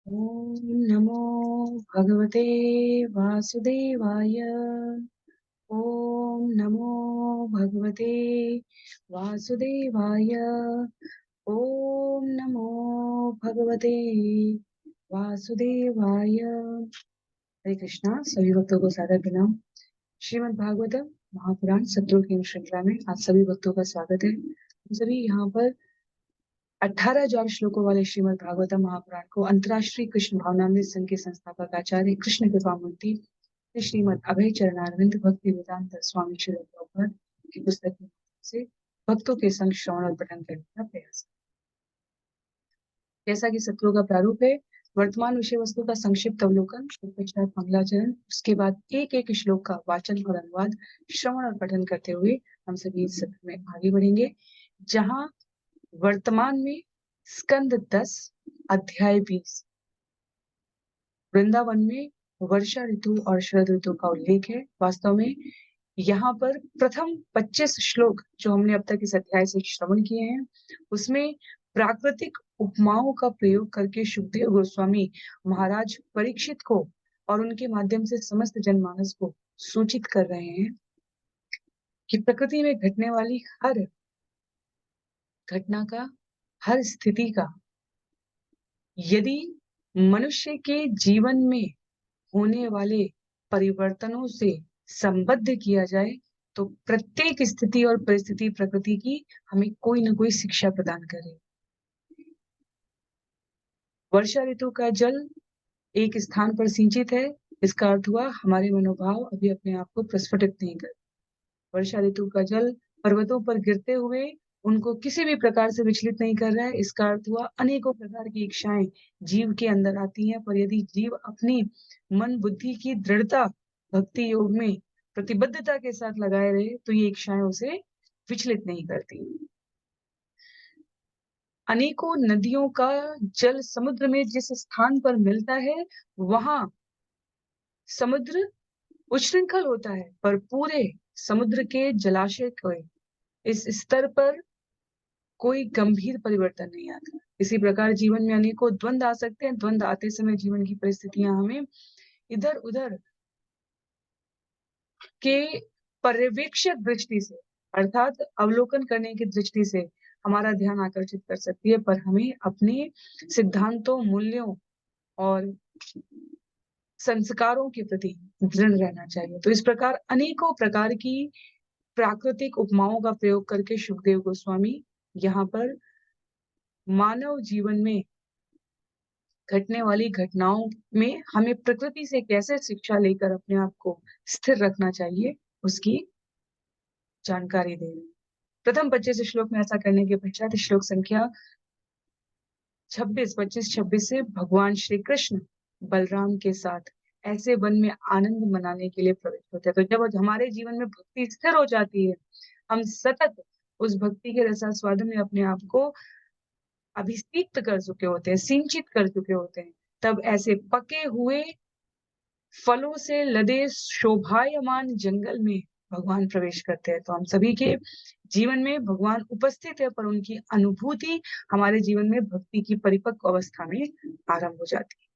ॐ नमो भगवते वासुदेवाय। ॐ नमो भगवते वासुदेवाय। ॐ नमो भगवते वासुदेवाय। हरे कृष्णा। सभी भक्तों को सादर प्रणाम। श्रीमद् भागवतम महापुराण सत्रों की श्रृंखला में आप सभी भक्तों का स्वागत है। हम सभी यहाँ पर 18,000 श्लोकों वाले श्रीमद् भागवतम महापुराण को अंतर्राष्ट्रीय कृष्ण भावनामृत संघ के संस्थापक आचार्य कृष्ण कृपामूर्ति श्रीमद् अभय चरणारविंद भक्ति वेदांत स्वामी श्री प्रभुपाद की पुस्तक के माध्यम से भक्तों के संग श्रवण और पठन करने का प्रयास। जैसा कि सत्रों का प्रारूप है, वर्तमान विषय वस्तु का संक्षिप्त अवलोकन, पश्चात मंगलाचरण, उसके बाद एक एक श्लोक का वाचन और अनुवाद, श्रवण और पठन करते हुए हम सभी इस सत्र में आगे बढ़ेंगे, जहां वर्तमान में स्कंद 10 अध्याय 20 वृंदावन में वर्षा ऋतु और शरद ऋतु का उल्लेख है। वास्तव में यहाँ पर प्रथम 25 श्लोक जो हमने अब तक इस अध्याय से श्रवण किए हैं, उसमें प्राकृतिक उपमाओं का प्रयोग करके शुकदेव गोस्वामी महाराज परीक्षित को और उनके माध्यम से समस्त जनमानस को सूचित कर रहे हैं कि प्रकृति में घटने वाली हर घटना का, हर स्थिति का, यदि मनुष्य के जीवन में होने वाले परिवर्तनों से संबद्ध किया जाए तो प्रत्येक स्थिति और परिस्थिति प्रकृति की हमें कोई ना कोई शिक्षा प्रदान करे। वर्षा ऋतु का जल एक स्थान पर सिंचित है, इसका अर्थ हुआ हमारे मनोभाव अभी अपने आप को प्रस्फुटित नहीं कर। वर्षा ऋतु का जल पर्वतों पर गिरते हुए उनको किसी भी प्रकार से विचलित नहीं कर रहा है, इसका अर्थ हुआ अनेकों प्रकार की इच्छाएं जीव के अंदर आती हैं, पर यदि जीव अपनी मन बुद्धि की दृढ़ता भक्ति योग में प्रतिबद्धता के साथ लगाए रहे तो ये इच्छाएं उसे विचलित नहीं करती। अनेकों नदियों का जल समुद्र में जिस स्थान पर मिलता है वहां समुद्र उच्छृंखल होता है, पर पूरे समुद्र के जलाशय के इस स्तर पर कोई गंभीर परिवर्तन नहीं आता। इसी प्रकार जीवन में अनेकों द्वंद आ सकते हैं। द्वंद आते समय जीवन की परिस्थितियां हमें इधर उधर के पर्यवेक्षक दृष्टि से अर्थात अवलोकन करने की दृष्टि से हमारा ध्यान आकर्षित कर सकती है, पर हमें अपने सिद्धांतों, मूल्यों और संस्कारों के प्रति दृढ़ रहना चाहिए। तो इस प्रकार अनेकों प्रकार की प्राकृतिक उपमाओं का प्रयोग करके शुकदेव गोस्वामी यहाँ पर मानव जीवन में घटने वाली घटनाओं में हमें प्रकृति से कैसे शिक्षा लेकर अपने आप को स्थिर रखना चाहिए उसकी जानकारी दे रहे हैं। प्रथम 25 श्लोक में ऐसा करने के पश्चात श्लोक संख्या 25 से भगवान श्री कृष्ण बलराम के साथ ऐसे वन में आनंद मनाने के लिए प्रविष्ट होते हैं। तो जब हमारे जीवन में भक्ति स्थिर हो जाती है, हम सतत उस भक्ति के रसास्वादन में अपने आप को अभिषिक्त कर चुके होते हैं, सिंचित कर चुके होते हैं, तब ऐसे पके हुए फलों से लदे शोभायमान जंगल में भगवान प्रवेश करते हैं। तो हम सभी के जीवन में भगवान उपस्थित है, पर उनकी अनुभूति हमारे जीवन में भक्ति की परिपक्व अवस्था में आरंभ हो जाती है।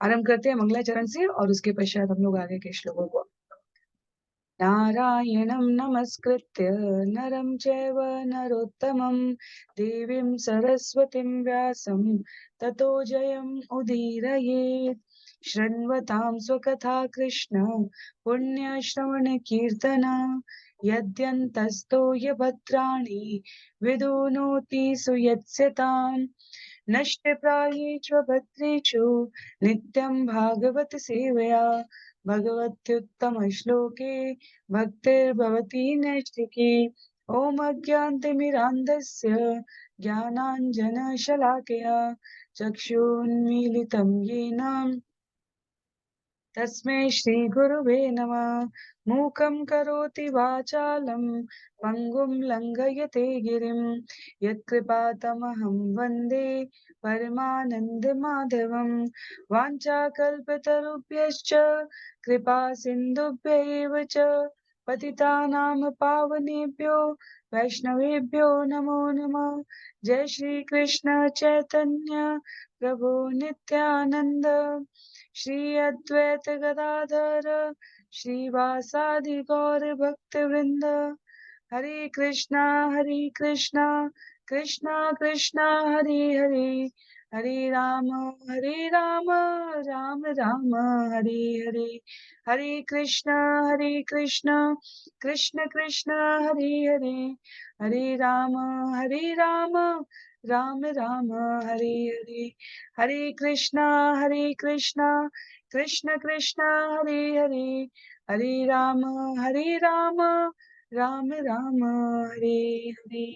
आरंभ करते हैं मंगलाचरण से और उसके पश्चात हम लोग आगे के श्लोकों को। नारायणं नमस्कृत्य नरं चैव नरोत्तमं देवीं सरस्वतीं व्यासं ततो जयम् उदीरयेत्। शृण्वतां स्वकथा कृष्ण पुण्यश्रवणकीर्तना यद्यन्तस्तो यभद्राणि विदुनोति सुयत्स्यताम्। नष्टप्रायेषु भद्रेषु नित्यं भागवत सेवया भगवत्युत्तमश्लोके भक्तिर्भवति नैष्ठिकी। ॐ अज्ञानतिमिरान्धस्य ज्ञानाञ्जनशलाकया चक्षुन्मीलितं येन तस्मै श्रीगुरुवे नमः। मूकं करोति वाचालं पङ्गुं लङ्घयते गिरिं यत्कृपातमहं वन्दे परमानन्दमाधवं। वाञ्छाकल्पतरुभ्यश्च कृपा सिन्धुभ्य एव च पतितानां पावनेभ्यो वैष्णवेभ्यो नमो नमः। जय श्री कृष्ण चैतन्य प्रभु नित्यानंद, श्री अद्वैत गदाधर श्रीवासादि गौर भक्त वृंद। हरे कृष्णा कृष्णा कृष्णा हरे हरे, हरे राम राम राम हरे हरे। हरे कृष्णा कृष्ण कृष्ण हरे हरे, हरे राम राम राम हरे हरे। हरे कृष्णा कृष्ण कृष्ण हरे हरे, हरे राम राम राम हरे हरे।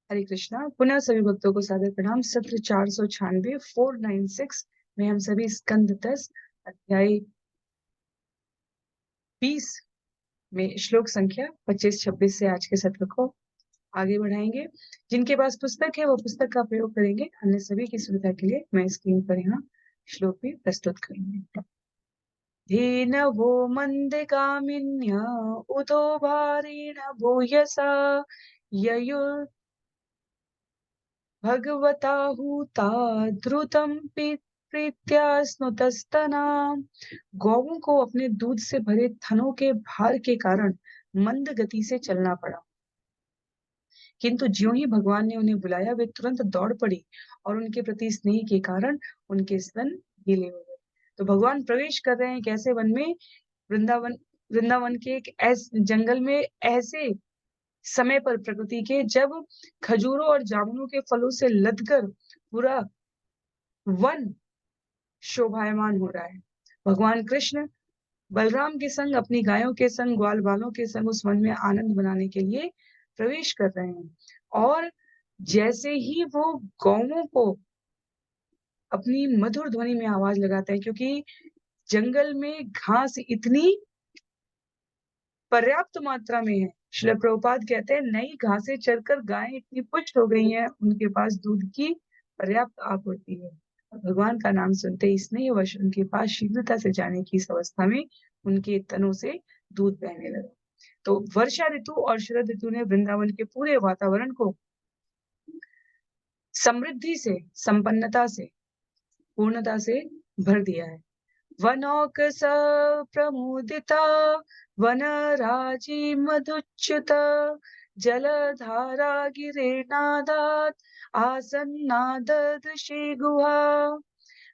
हरे कृष्णा। पुनः सभी भक्तों को सादर प्रणाम। सत्र 496 496 में हम सभी स्कंद 10 अध्याय 20 में श्लोक संख्या 25-26 से आज के सत्र को आगे बढ़ाएंगे। जिनके पास पुस्तक है वो पुस्तक का प्रयोग करेंगे, अन्य सभी की सुविधा के लिए मैं स्क्रीन पर यहाँ श्लोक भी प्रस्तुत करूंगी। धेनवो मंदगामिन्य उतो भारेण भूयसा ययुर् भगवता हूता द्रुतम प्रीत्या स्नुतस्तना। गौओं को अपने दूध से भरे थनों के भार के कारण मंद गति से चलना पड़ा, किंतु ज्यों ही भगवान ने उन्हें बुलाया वे तुरंत दौड़ पड़ी और उनके प्रति स्नेह के कारण उनके स्तन गीले हो गए। तो भगवान प्रवेश कर रहे हैं कैसे वन में, वृंदावन वृंदावन के एक ऐसे जंगल में, ऐसे समय पर प्रकृति के जब खजूरों और जामुनों के फलों से लदकर पूरा वन शोभायमान हो रहा है। भगवान कृष्ण बलराम के संग, अपनी गायों के संग, ग्वाल बालों के संग उस वन में आनंद मनाने के लिए प्रवेश कर रहे हैं। और जैसे ही वो गौओं को अपनी मधुर ध्वनि में आवाज लगाते हैं, क्योंकि जंगल में घास इतनी पर्याप्त मात्रा में है। श्रील प्रभुपाद कहते हैं नई घासें चरकर गायें इतनी पुष्ट हो गई हैं, उनके पास दूध की पर्याप्त आपूर्ति है। भगवान का नाम सुनते ही स्नेहवश उनके पास शीघ्रता से जाने की इस अवस्था में उनके तनों से दूध बहने लगा। तो वर्षा ऋतु और शरद ऋतु ने वृंदावन के पूरे वातावरण को समृद्धि से, संपन्नता से, पूर्णता से भर दिया है। वनौक स प्रमुदिता वनराजी मधुच्युत जलधारा गिरिनादात आसन्नाद दृशि गुहा।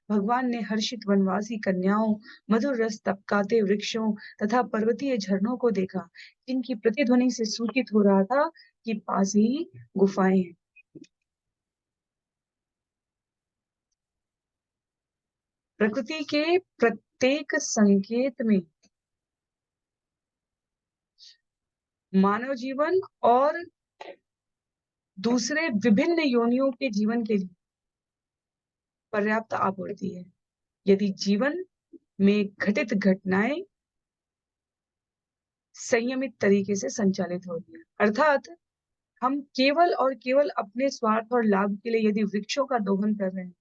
भगवान ने हर्षित वनवासी कन्याओं, मधुर रस टपकाते वृक्षों तथा पर्वतीय झरनों को देखा, जिनकी प्रतिध्वनि से सूचित हो रहा था कि पास ही गुफाएं हैं। प्रकृति के प्रत्येक संकेत में मानव जीवन और दूसरे विभिन्न योनियों के जीवन के लिए पर्याप्त आपूर्ति है। यदि जीवन में घटित घटनाएं संयमित तरीके से संचालित होती है, अर्थात हम केवल और केवल अपने स्वार्थ और लाभ के लिए यदि वृक्षों का दोहन कर रहे हैं,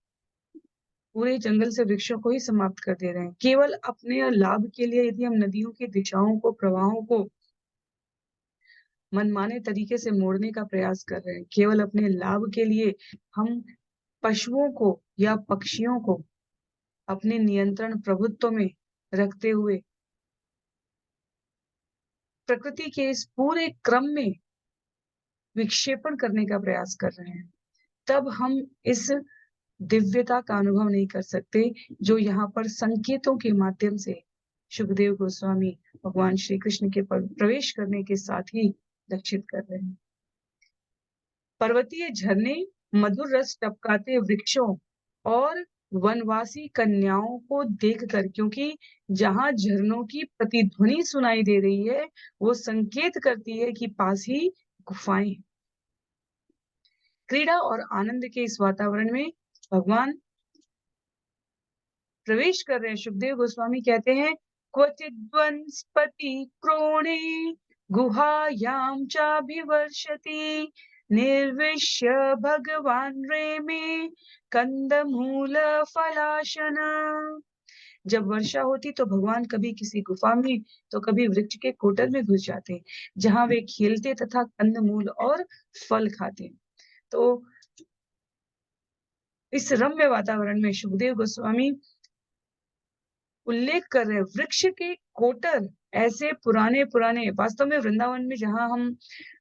पूरे जंगल से वृक्षों को ही समाप्त कर दे रहे हैं, केवल अपने लाभ के लिए यदि हम नदियों की दिशाओं को, प्रवाहों को मनमाने तरीके से मोड़ने का प्रयास कर रहे हैं, केवल अपने लाभ के लिए हम पशुओं को या पक्षियों को अपने नियंत्रण प्रभुत्व में रखते हुए प्रकृति के इस पूरे क्रम में विक्षेपण करने का प्रयास कर रहे हैं, तब हम इस दिव्यता का अनुभव नहीं कर सकते जो यहाँ पर संकेतों के माध्यम से सुखदेव गोस्वामी भगवान श्री कृष्ण के प्रवेश करने के साथ ही लक्षित कर रहे हैं। पर्वतीय झरने, मधुर रस टपकाते वृक्षों और वनवासी कन्याओं को देखकर, क्योंकि जहां झरनों की प्रतिध्वनि सुनाई दे रही है वो संकेत करती है कि पास ही गुफाएं हैं। क्रीड़ा और आनंद के इस वातावरण में भगवान प्रवेश कर रहे हैं। सुखदेव गोस्वामी कहते हैं क्वचिद् वनस्पति क्रोणे गुहायां चाभिवर्षति निर्विश्य भगवान रेमे कंदमूल फलाशन। जब वर्षा होती तो भगवान कभी किसी गुफा में तो कभी वृक्ष के कोटर में घुस जाते, जहां वे खेलते तथा कंदमूल और फल खाते। तो इस रम्य वातावरण में सुखदेव गोस्वामी उल्लेख कर रहे हैं वृक्ष के कोटर, ऐसे पुराने पुराने, वास्तव में वृंदावन में जहां हम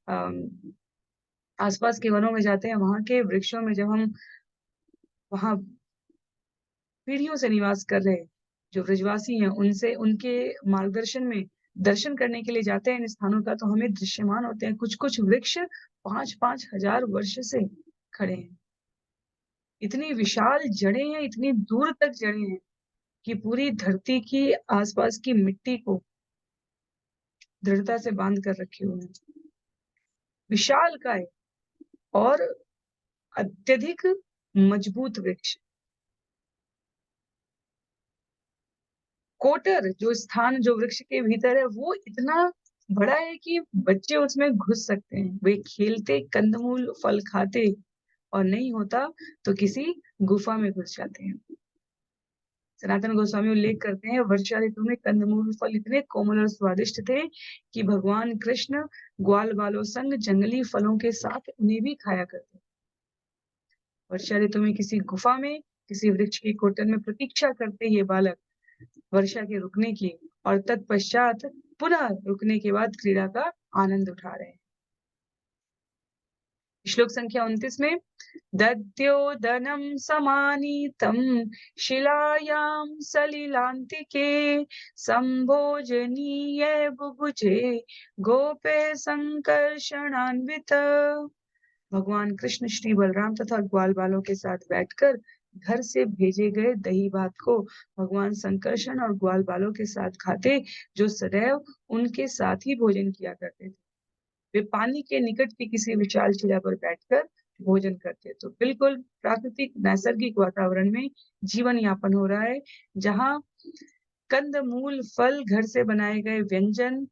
अम, आसपास के वनों में जाते हैं, वहां के वृक्षों में जब हम वहां पीढ़ियों से निवास कर रहे जो ब्रजवासी हैं, उनसे उनके मार्गदर्शन में दर्शन करने के लिए जाते हैं इन स्थानों का, तो हमें दृश्यमान होते हैं कुछ-कुछ वृक्ष 5-5 हजार वर्ष से खड़े हैं। इतनी विशाल जड़ें हैं, इतनी दूर तक जड़ें हैं कि पूरी धरती की आसपास की मिट्टी को दृढ़ता से बांध कर रखे हुए हैं। विशालकाय और अत्यधिक मजबूत वृक्ष। कोटर जो स्थान जो वृक्ष के भीतर है वो इतना बड़ा है कि बच्चे उसमें घुस सकते हैं। वे खेलते, कंदमूल, फल खाते और नहीं होता तो किसी गुफा में घुस जाते हैं। सनातन गोस्वामी उल्लेख करते हैं वर्षा ऋतु में कंदमूल फल इतने कोमल और स्वादिष्ट थे कि भगवान कृष्ण ग्वाल बालों संग जंगली फलों के साथ उन्हें भी खाया करते। वर्षा ऋतु में किसी गुफा में, किसी वृक्ष की कोटर में प्रतीक्षा करते ये बालक वर्षा के रुकने की और तत्पश्चात पुनः रुकने के बाद क्रीड़ा का आनंद उठा रहे हैं। श्लोक संख्या 29 में दद्योदनम समानीतम शिलायां सलिलांतिके संभोजनीय बुभुजे गोपे संकर्षणान्वित। भगवान कृष्ण श्री बलराम तथा ग्वाल बालों के साथ बैठकर घर से भेजे गए दही भात को भगवान संकर्षण और ग्वाल बालों के साथ खाते, जो सदैव उनके साथ ही भोजन किया करते थे। वे पानी के निकट की किसी विशाल शिला पर बैठकर भोजन करते। तो बिल्कुल प्राकृतिक नैसर्गिक वातावरण में जीवन यापन हो रहा है, जहाँ कंद मूल फल, घर से बनाए गए व्यंजन,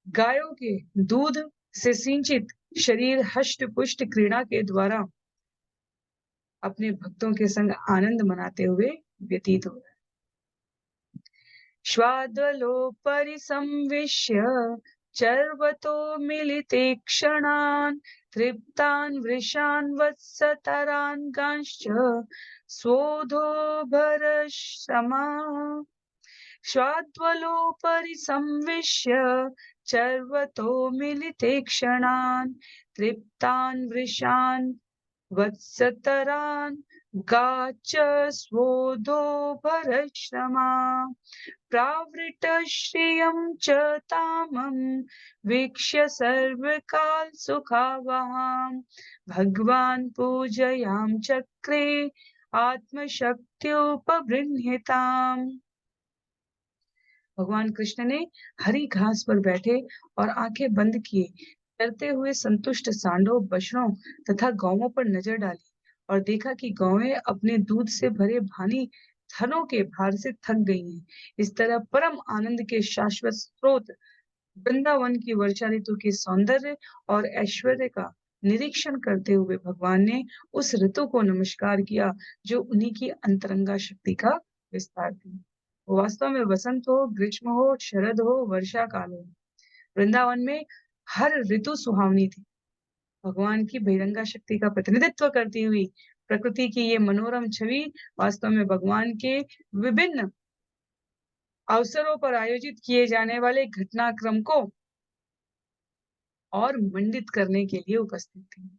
गायों के दूध से सिंचित शरीर हष्ट पुष्ट क्रीड़ा के द्वारा अपने भक्तों के संग आनंद मनाते हुए व्यतीत हो रहा है। श्वाद्वलोपरि संविश्य चर्वतो मिलिते क्षणान् तृप्तान् वृषान् वत्सतरान् गांश्च स्वोधो भरशमा। श्वाद्वलोपरि संविश्य चर्वतो मिलिते क्षणान् तृप्तान् वृषान् वत्सतरान् गाच स्वोधो भरश्रमा। प्रावृतश्रियं च तामं वीक्ष्य सर्वकाल सुखावहां भगवान् पूजयां चक्रे आत्मशक्त्युपबृंहिताम्। भगवान कृष्ण ने हरी घास पर बैठे और आंखें बंद किए चलते हुए संतुष्ट सांडों, बछड़ों तथा गौओं पर नजर डाली और देखा कि गौएं अपने दूध से भरे भानी थनों के भार से थक गई हैं। इस तरह परम आनंद के शाश्वत स्रोत वृंदावन की वर्षा ऋतु के सौंदर्य और ऐश्वर्य का निरीक्षण करते हुए भगवान ने उस ऋतु को नमस्कार किया जो उन्हीं की अंतरंगा शक्ति का विस्तार थी। वास्तव में वसंत हो, ग्रीष्म हो, शरद हो, वर्षा काल हो, वृंदावन में हर ऋतु सुहावनी थी। भगवान की बहिरंगा शक्ति का प्रतिनिधित्व करती हुई प्रकृति की ये मनोरम छवि वास्तव में भगवान के विभिन्न अवसरों पर आयोजित किए जाने वाले घटनाक्रम को और मंडित करने के लिए उपस्थित थी।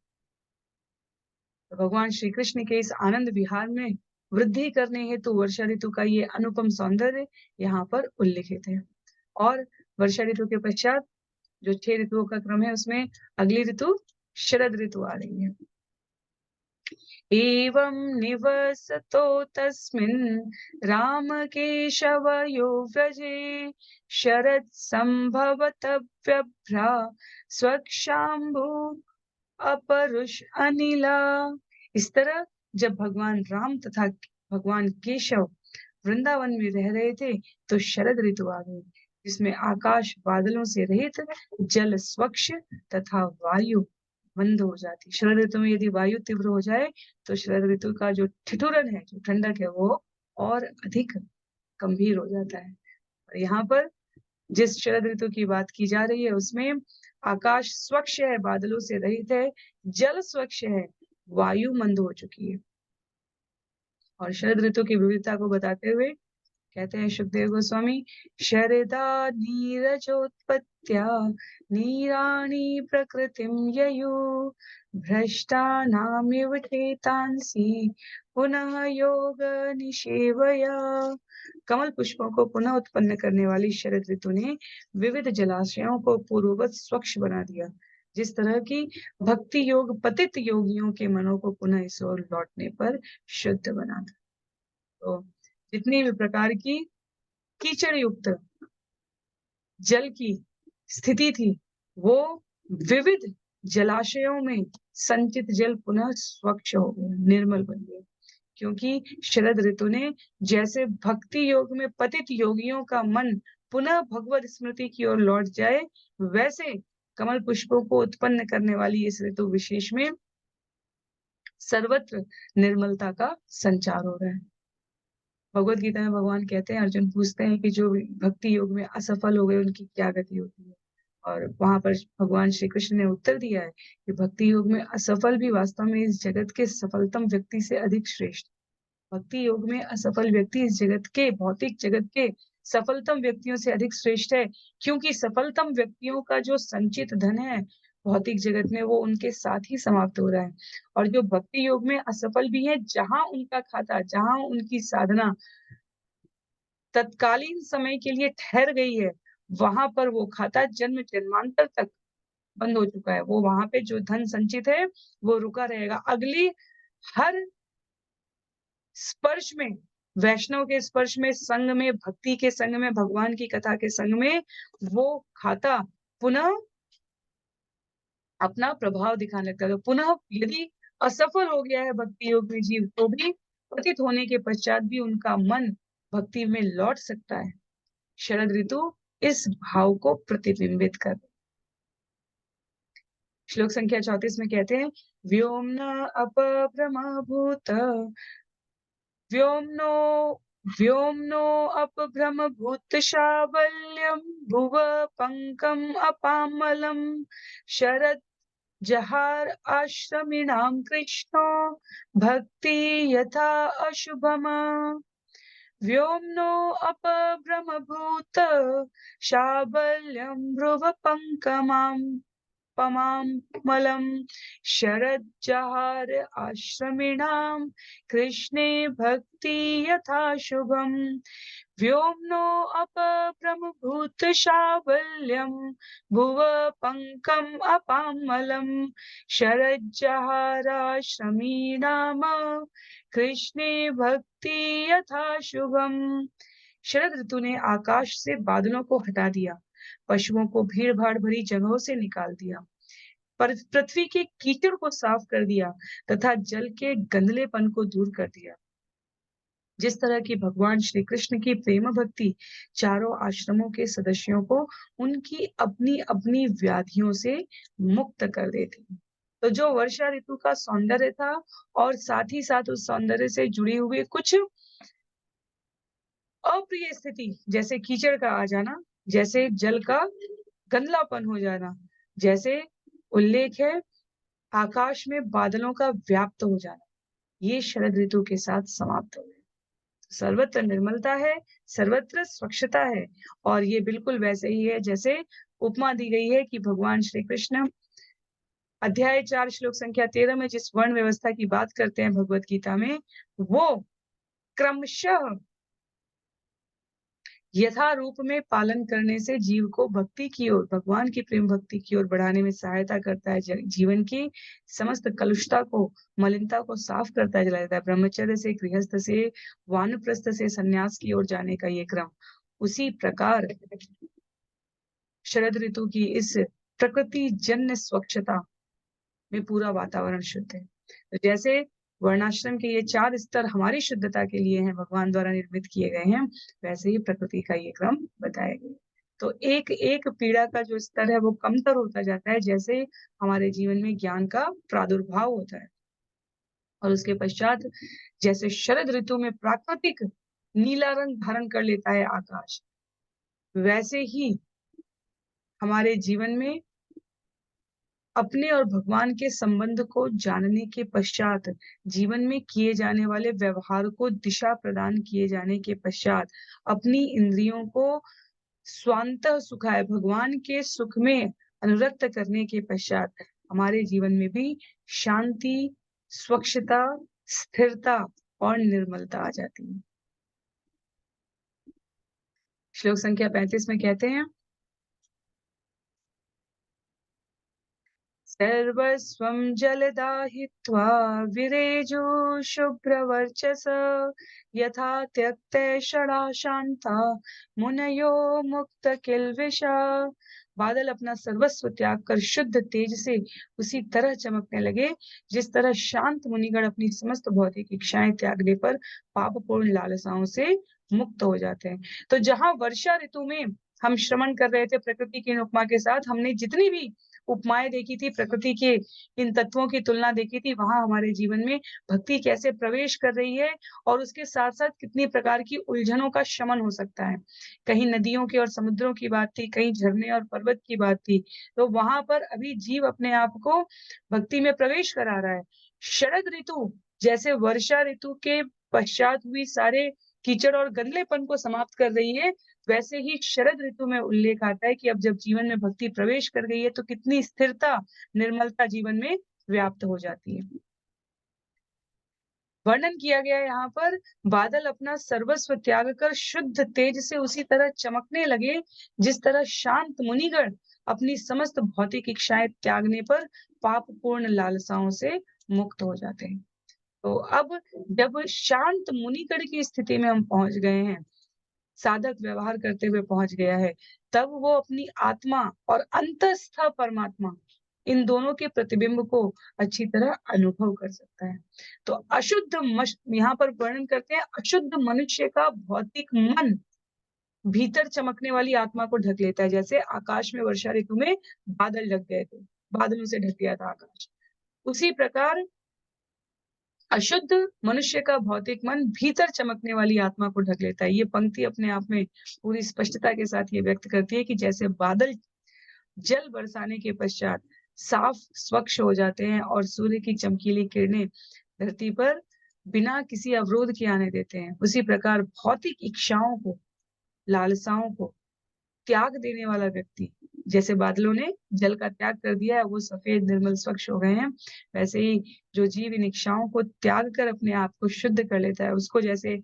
तो भगवान श्री कृष्ण के इस आनंद विहार में वृद्धि करने हेतु वर्षा ऋतु का ये अनुपम सौंदर्य यहाँ पर उल्लिखित है। और वर्षा ऋतु के पश्चात जो 6 ऋतुओं का क्रम है उसमें अगली ऋतु शरद ऋतु आ रही है। एवं निवसतो तस्मिन् रामकेशवयो व्रजे शरत् संभवतव्यभ्रा स्वक्षाम्भु अपरुष अनिला। इस तरह जब भगवान राम तथा भगवान केशव वृंदावन में रह रहे थे तो शरद ऋतु आ गई, जिसमें आकाश बादलों से रहित, जल स्वच्छ तथा वायु मंद हो जाती। शरद ऋतु में यदि वायु तीव्र हो जाए तो शरद ऋतु का जो ठिठुरन है, जो ठंडक है, वो और अधिक गंभीर हो जाता है। और यहाँ पर जिस शरद ऋतु की बात की जा रही है उसमें आकाश स्वच्छ है, बादलों से रहित है, जल स्वच्छ है, वायु मंद हो चुकी है। और शरद ऋतु की विविधता को बताते हुए कहते हैं सुखदेव गोस्वामी, शरदा नीरजोत्पत्त्या नीराणि प्रकृतिं ययु भ्रष्टानामिव चेतांसि पुनः योग निषेवया। कमल पुष्पों को पुनः उत्पन्न करने वाली शरद ऋतु ने विविध जलाशयों को पूर्ववत स्वच्छ बना दिया, जिस तरह की भक्ति योग पतित योगियों के मनों को पुनः इस ओर लौटने पर शुद्ध बना था। तो जितनी भी प्रकार की कीचड़ युक्त जल की स्थिति थी, वो विविध जलाशयों में संचित जल पुनः स्वच्छ हो गया, निर्मल बन गया। क्योंकि शरद ऋतु ने जैसे भक्ति योग में पतित योगियों का मन पुनः भगवत स्मृति की ओर लौट जाए, वैसे कमल पुष्पों को उत्पन्न करने वाली इस ऋतु विशेष में सर्वत्र निर्मलता का संचार हो रहा है। भगवत गीता में भगवान कहते हैं, अर्जुन पूछते हैं कि जो भक्ति योग में असफल हो गए उनकी क्या गति होती है। और वहां पर भगवान श्री कृष्ण ने उत्तर दिया है कि भक्ति योग में असफल भी वास्तव में इस जगत के सफलतम व्यक्ति से अधिक श्रेष्ठ। भक्ति योग में असफल व्यक्ति इस जगत के भौतिक जगत के सफलतम व्यक्तियों से अधिक श्रेष्ठ है, क्योंकि सफलतम व्यक्तियों का जो संचित धन है भौतिक जगत में वो उनके साथ ही समाप्त हो रहा है। और जो भक्ति योग में असफल भी है, जहां उनका खाता, जहां उनकी साधना तत्कालीन समय के लिए ठहर गई है, वहां पर वो खाता जन्म जन्मांतर तक बंद हो चुका है। वो वहां पे जो धन संचित है वो रुका रहेगा। अगली हर स्पर्श में, वैष्णव के स्पर्श में, संग में, भक्ति के संग में, भगवान की कथा के संग में वो खाता पुनः अपना प्रभाव दिखाने लगता है। तो पुनः यदि असफल हो गया है भक्ति योग में जीव, तो भी पतित होने के पश्चात भी उनका मन भक्ति में लौट सकता है। शरद ऋतु इस भाव को प्रतिबिंबित कर। श्लोक संख्या 34 में कहते हैं, व्योम्न अपभ्रमभूत व्योम्नो व्योम्नो अपभ्रमभूत शावल्यं भुव पंकम अपामलम शरद जहार आश्रमिणां कृष्णो भक्ति यथा अशुभमा। व्योम्नो अपभ्रमभूत शाबल्यं भ्रुव पंकमां पमामलं शरज्जहार आश्रमिणां कृष्णे भक्ति यथा शुभम। व्योम्नो अपभ्रमभूत शावल्यं भुव पंकम अपामलं शरज्जहाराश्रमीणां कृष्णे भक्ति यथा शुभम। शरद ऋतु ने आकाश से बादलों को हटा दिया, पशुओं को भीड़ भाड़ भरी जगहों से निकाल दिया, पर पृथ्वी के कीचड़ को साफ कर दिया तथा जल के गंदलेपन को दूर कर दिया। जिस तरह की भगवान श्री कृष्ण की प्रेम भक्ति चारों आश्रमों के सदस्यों को उनकी अपनी अपनी व्याधियों से मुक्त कर देती। तो जो वर्षा ऋतु का सौंदर्य था और साथ ही साथ उस सौंदर्य से जुड़ी हुई कुछ अप्रिय स्थिति, जैसे कीचड़ का आ जाना, जैसे जल का गंदलापन हो जाना, जैसे उल्लेख है आकाश में बादलों का व्याप्त हो जाना, ये शरद ऋतु के साथ समाप्त हो गए। सर्वत्र निर्मलता है, सर्वत्र स्वच्छता है। और ये बिल्कुल वैसे ही है जैसे उपमा दी गई है कि भगवान श्री कृष्ण अध्याय 4 श्लोक संख्या 13 में जिस वर्ण व्यवस्था की बात करते हैं भगवत गीता में, वो क्रमशः यथा रूप में पालन करने से जीव को भक्ति की ओर, भगवान की प्रेम भक्ति की ओर बढ़ाने में सहायता करता है। जीवन की समस्त कलुषता को, मलिनता को साफ करता है, जलाता है। ब्रह्मचर्य से, गृहस्थ से, वानप्रस्थ से संन्यास की ओर जाने का ये क्रम। उसी प्रकार शरद ऋतु की इस प्रकृति जन्य स्वच्छता में पूरा वातावरण शुद्ध है। तो जैसे वर्णाश्रम के ये 4 स्तर हमारी शुद्धता के लिए हैं, भगवान द्वारा निर्मित किए गए हैं, वैसे ही प्रकृति का ये क्रम बताया गया। तो एक एक पीड़ा का जो स्तर है वो कमतर होता जाता है जैसे हमारे जीवन में ज्ञान का प्रादुर्भाव होता है। और उसके पश्चात जैसे शरद ऋतु में प्राकृतिक नीला रंग धारण कर लेता है आकाश, वैसे ही हमारे जीवन में अपने और भगवान के संबंध को जानने के पश्चात, जीवन में किए जाने वाले व्यवहार को दिशा प्रदान किए जाने के पश्चात, अपनी इंद्रियों को स्वांतः सुखाय भगवान के सुख में अनुरक्त करने के पश्चात हमारे जीवन में भी शांति, स्वच्छता, स्थिरता और निर्मलता आ जाती है। श्लोक संख्या 35 में कहते हैं, सर्वस्वं जलदाहित्वा विरेजो शुभ्रवर्चस यथा त्यक्ते षडा शांता मुनयो मुक्त किल्बिषा। बादल अपना सर्वस्व त्याग कर शुद्ध तेज से उसी तरह चमकने लगे जिस तरह शांत मुनिगण अपनी समस्त भौतिक इच्छाएं त्यागने पर पापपूर्ण लालसाओं से मुक्त हो जाते हैं। तो जहां वर्षा ऋतु में हम श्रवण कर रहे थे प्रकृति की इन उपमा के साथ, हमने जितनी भी उपमाएं देखी थी, प्रकृति के इन तत्वों की तुलना देखी थी, वहां हमारे जीवन में भक्ति कैसे प्रवेश कर रही है और उसके साथ साथ कितनी प्रकार की उलझनों का शमन हो सकता है। कहीं नदियों की और समुद्रों की बात थी, कहीं झरने और पर्वत की बात थी, तो वहां पर अभी जीव अपने आप को भक्ति में प्रवेश करा रहा है। शरद ऋतु जैसे वर्षा ऋतु के पश्चात हुई सारे कीचड़ और गंदलेपन को समाप्त कर रही है, वैसे ही शरद ऋतु में उल्लेख आता है कि अब जब जीवन में भक्ति प्रवेश कर गई है तो कितनी स्थिरता, निर्मलता जीवन में व्याप्त हो जाती है। वर्णन किया गया है यहाँ पर, बादल अपना सर्वस्व त्याग कर शुद्ध तेज से उसी तरह चमकने लगे जिस तरह शांत मुनिगण अपनी समस्त भौतिक इच्छाएं त्यागने पर पापपूर्ण लालसाओं से मुक्त हो जाते हैं। तो अब जब शांत मुनिगण की स्थिति में हम पहुंच गए हैं, साधक व्यवहार करते हुए पहुंच गया है, तब वो अपनी आत्मा और अंतस्थ परमात्मा इन दोनों के प्रतिबिंब को अच्छी तरह अनुभव कर सकता है। तो यहाँ पर वर्णन करते हैं, अशुद्ध मनुष्य का भौतिक मन भीतर चमकने वाली आत्मा को ढक लेता है, जैसे आकाश में वर्षा ऋतु में बादल ढक गए थे, बादलों से ढक गया था आकाश। उसी प्रकार अशुद्ध मनुष्य का भौतिक मन भीतर चमकने वाली आत्मा को ढक लेता है। ये पंक्ति अपने आप में पूरी स्पष्टता के साथ ये व्यक्त करती है कि जैसे बादल जल बरसाने के पश्चात साफ स्वच्छ हो जाते हैं और सूर्य की चमकीली किरणें धरती पर बिना किसी अवरोध के आने देते हैं, उसी प्रकार भौतिक इच्छाओं को, लालसाओं को त्याग देने वाला व्यक्ति, जैसे बादलों ने जल का त्याग कर दिया है, वो सफेद निर्मल स्वच्छ हो गए हैं, वैसे ही जो जीव इन इच्छाओं को त्याग कर अपने आप को शुद्ध कर लेता है, उसको जैसे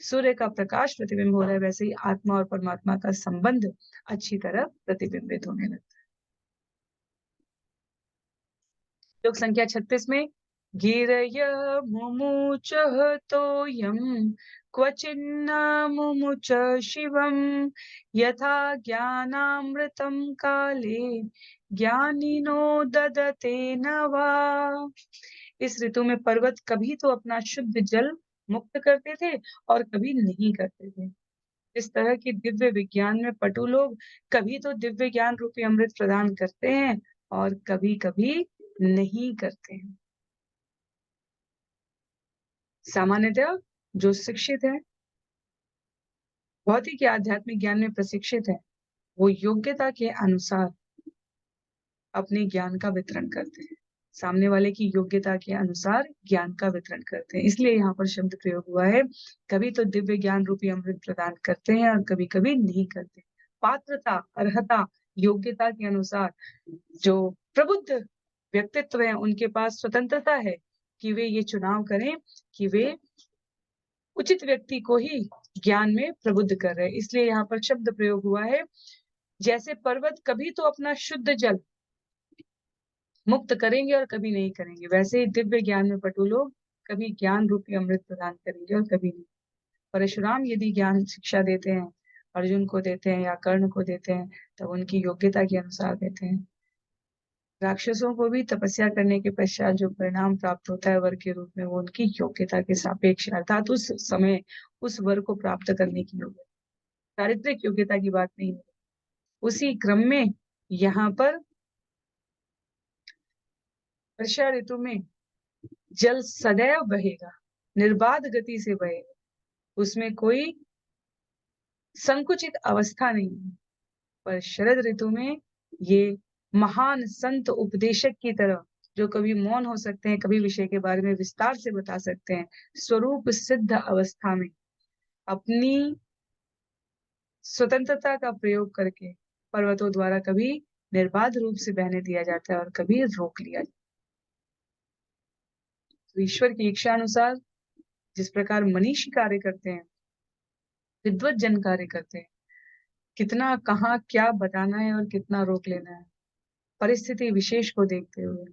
सूर्य का प्रकाश प्रतिबिंब हो रहा है, वैसे ही आत्मा और परमात्मा का संबंध अच्छी तरह प्रतिबिंबित होने लगता है। श्लोक संख्या 36 में, गिरय मुमुचः तोयम क्वचिन्न मुमुच शिवम यथा ज्ञानामृतम काले ज्ञानिनो ददते नवा। इस ऋतु में पर्वत कभी तो अपना शुद्ध जल मुक्त करते थे और कभी नहीं करते थे। इस तरह की दिव्य विज्ञान में पटु लोग कभी तो दिव्य ज्ञान रूपी अमृत प्रदान करते हैं और कभी कभी नहीं करते हैं। सामान्यतः जो शिक्षित है, भौतिक या आध्यात्मिक ज्ञान में प्रशिक्षित है, वो योग्यता के अनुसार अपने ज्ञान का वितरण करते हैं, सामने वाले की योग्यता के अनुसार ज्ञान का वितरण करते हैं। इसलिए यहाँ पर शब्द प्रयोग हुआ है, कभी तो दिव्य ज्ञान रूपी अमृत प्रदान करते हैं और कभी कभी नहीं करते। पात्रता, अर्हता, योग्यता के अनुसार जो प्रबुद्ध व्यक्तित्व है उनके पास स्वतंत्रता है कि वे ये चुनाव करें कि वे उचित व्यक्ति को ही ज्ञान में प्रबुद्ध कर रहे हैं। इसलिए यहाँ पर शब्द प्रयोग हुआ है, जैसे पर्वत कभी तो अपना शुद्ध जल मुक्त करेंगे और कभी नहीं करेंगे, वैसे ही दिव्य ज्ञान में पटु लोग कभी ज्ञान रूपी अमृत प्रदान करेंगे और कभी नहीं। परशुराम यदि ज्ञान शिक्षा देते हैं, अर्जुन को देते हैं या कर्ण को देते हैं, तो उनकी योग्यता के अनुसार देते हैं। राक्षसों को भी तपस्या करने के पश्चात जो परिणाम प्राप्त होता है वर के रूप में, वो उनकी योग्यता के सापेक्ष, अर्थात उस समय उस वर को प्राप्त करने की योग्यता, चारित्रिक योग्यता की बात नहीं है। उसी क्रम में यहाँ पर वर्षा ऋतु में जल सदैव बहेगा, निर्बाध गति से बहेगा, उसमें कोई संकुचित अवस्था नहीं है। पर शरद ऋतु में ये महान संत उपदेशक की तरह, जो कभी मौन हो सकते हैं, कभी विषय के बारे में विस्तार से बता सकते हैं, स्वरूप सिद्ध अवस्था में अपनी स्वतंत्रता का प्रयोग करके पर्वतों द्वारा कभी निर्बाध रूप से बहने दिया जाता है और कभी रोक लिया जाता है। तो ईश्वर की इच्छा अनुसार जिस प्रकार मनीषी कार्य करते हैं, विद्वत जन कार्य करते हैं, कितना कहाँ क्या बताना है और कितना रोक लेना है, परिस्थिति विशेष को देखते हुए,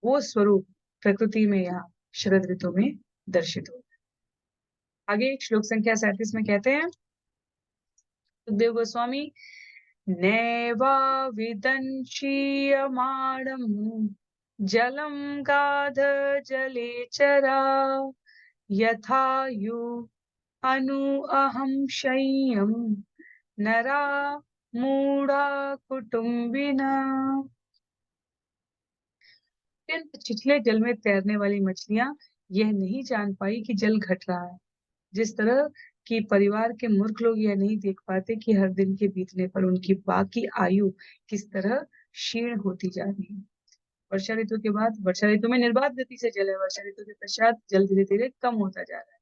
वो स्वरूप प्रकृति में यहाँ शरद ऋतु में दर्शित होता है। आगे श्लोक संख्या 37 में कहते हैं सुखदेव गोस्वामी, नैवा विदंशीयमाणं जलं गाध जलेचरा यथा यु अनु अहं शय्यं नरा मूढ़ा कुटुम्बिना। अत्यंत छिछले जल में तैरने वाली मछलियां यह नहीं जान पाई कि जल घट रहा है, जिस तरह कि परिवार के मूर्ख लोग यह नहीं देख पाते कि हर दिन के बीतने पर उनकी बाकी आयु किस तरह क्षीण होती जा रही है। वर्षा ऋतु के बाद, वर्षा ऋतु में निर्बाध गति से जल है, वर्षा ऋतु के पश्चात जल धीरे धीरे कम होता जा रहा है।